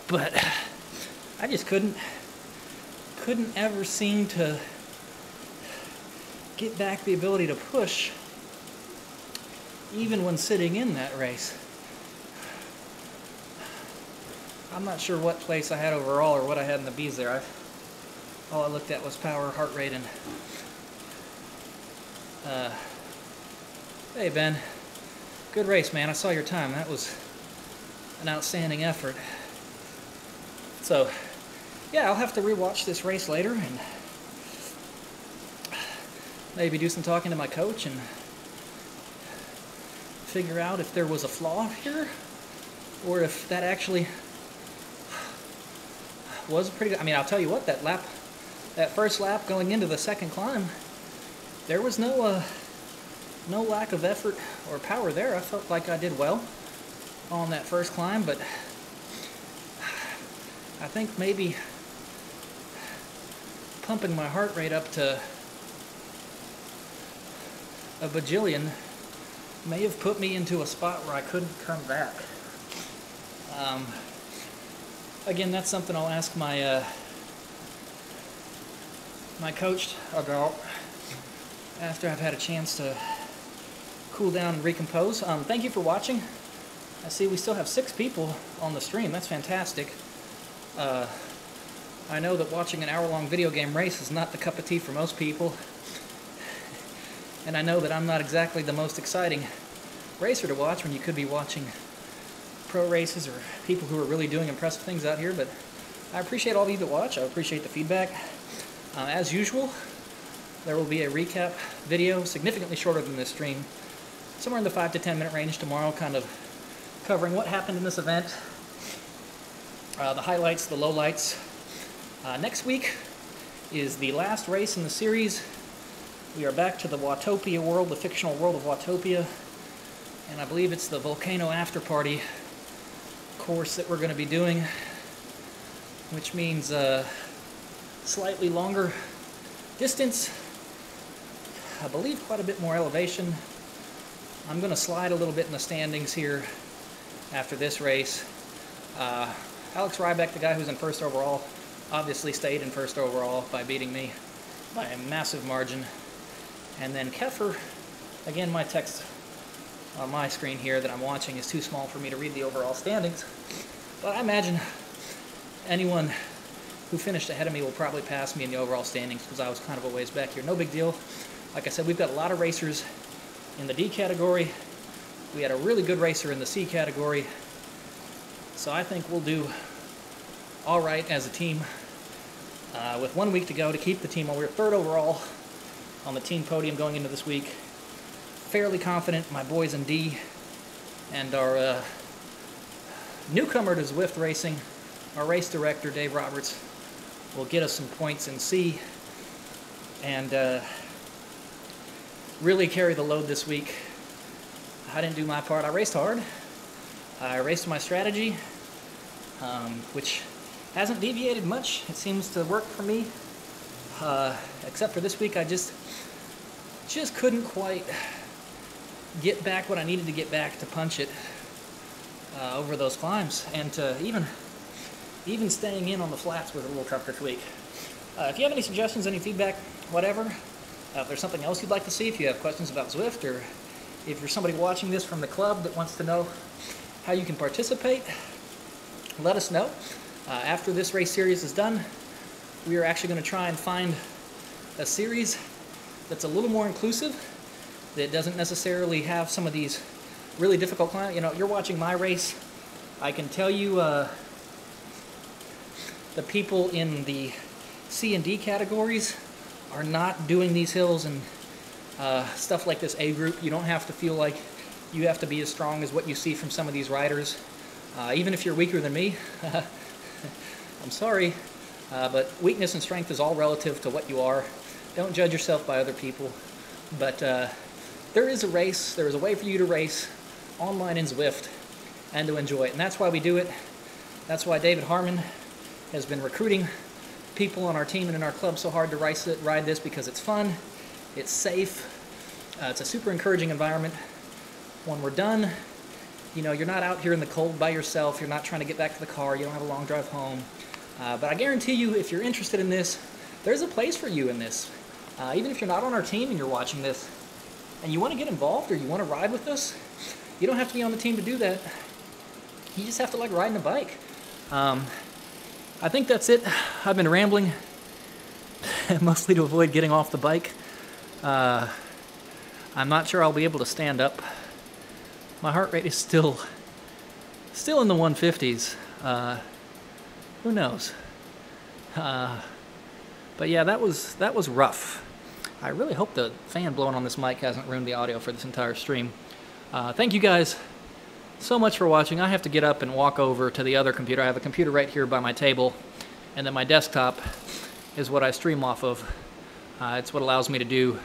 But I just couldn't ever seem to get back the ability to push even when sitting in that race. I'm not sure what place I had overall or what I had in the B's there. All I looked at was power, heart rate, and hey Ben, good race, man. I saw your time. That was an outstanding effort. So yeah, I'll have to rewatch this race later and maybe do some talking to my coach and figure out if there was a flaw here or if that actually was pretty good. I mean, I'll tell you what, that first lap going into the second climb, there was no lack of effort or power there. I felt like I did well on that first climb, but I think maybe pumping my heart rate up to a bajillion may have put me into a spot where I couldn't come back. Again, that's something I'll ask my my coach about after I've had a chance to cool down and recompose. Thank you for watching. I see we still have 6 people on the stream. That's fantastic. I know that watching an hour-long video game race is not the cup of tea for most people. And I know that I'm not exactly the most exciting racer to watch when you could be watching pro races or people who are really doing impressive things out here, but I appreciate all of you that watch. I appreciate the feedback. As usual, there will be a recap video, significantly shorter than this stream, somewhere in the 5 to 10 minute range tomorrow, kind of covering what happened in this event, the highlights, the lowlights. Next week is the last race in the series. We are back to the Watopia world, the fictional world of Watopia, and I believe it's the Volcano After Party course that we're going to be doing, which means slightly longer distance, I believe quite a bit more elevation. I'm going to slide a little bit in the standings here after this race. Alex Ryback, the guy who's in first overall, obviously stayed in first overall by beating me by a massive margin. And then Keffer, again, my text on my screen here that I'm watching is too small for me to read the overall standings. But I imagine anyone who finished ahead of me will probably pass me in the overall standings because I was kind of a ways back here. No big deal. Like I said, we've got a lot of racers in the D category. We had a really good racer in the C category. So I think we'll do all right as a team. With 1 week to go to keep the team, we're third overall on the team podium going into this week. Fairly confident my boys in D and our newcomer to Zwift Racing, our race director, Dave Roberts, will get us some points in C. and really carry the load this week. I didn't do my part. I raced hard. I raced my strategy, which hasn't deviated much. It seems to work for me, except for this week. I just couldn't quite get back what I needed to get back to punch it over those climbs, and to even staying in on the flats was a little tough this week. If you have any suggestions, any feedback, whatever, if there's something else you'd like to see, if you have questions about Zwift, or if you're somebody watching this from the club that wants to know how you can participate, let us know. After this race series is done, we are actually going to try and find a series that's a little more inclusive, that doesn't necessarily have some of these really difficult climbs. You know, you're watching my race. I can tell you the people in the C and D categories are not doing these hills and stuff like this A group. You don't have to feel like you have to be as strong as what you see from some of these riders. Even if you're weaker than me, I'm sorry, but weakness and strength is all relative to what you are. Don't judge yourself by other people. But there is a race, there is a way for you to race online in Zwift and to enjoy it. And that's why we do it. That's why David Harmon has been recruiting people on our team and in our club so hard to ride this, because it's fun, it's safe, it's a super encouraging environment. When we're done, you know, you're not out here in the cold by yourself, you're not trying to get back to the car, you don't have a long drive home. But I guarantee you, if you're interested in this, there's a place for you in this. Even if you're not on our team and you're watching this, and you want to get involved or you want to ride with us, you don't have to be on the team to do that. You just have to like riding a bike. I think that's it. I've been rambling, mostly to avoid getting off the bike. I'm not sure I'll be able to stand up. My heart rate is still in the 150s. Who knows? But yeah, that was rough. I really hope the fan blowing on this mic hasn't ruined the audio for this entire stream. Thank you guys so much for watching. I have to get up and walk over to the other computer. I have a computer right here by my table, and then my desktop is what I stream off of. It's what allows me to do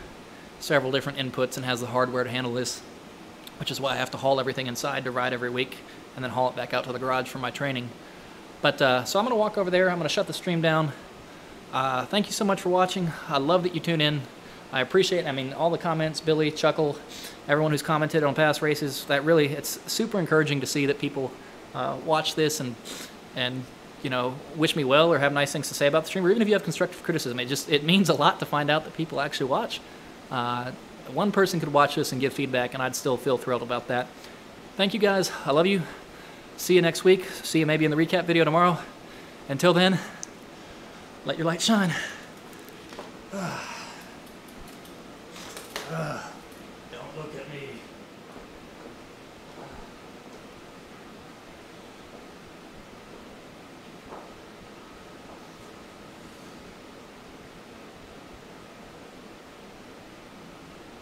several different inputs and has the hardware to handle this, which is why I have to haul everything inside to ride every week and then haul it back out to the garage for my training. But so I'm going to walk over there. I'm going to shut the stream down. Thank you so much for watching. I love that you tune in. I appreciate, I mean, all the comments, Billy, Chuckle, everyone who's commented on past races. That really, it's super encouraging to see that people watch this and you know, wish me well or have nice things to say about the stream, or even if you have constructive criticism. It means a lot to find out that people actually watch. One person could watch this and give feedback, and I'd still feel thrilled about that. Thank you guys. I love you. See you next week. See you maybe in the recap video tomorrow. Until then, let your light shine. Don't look at me.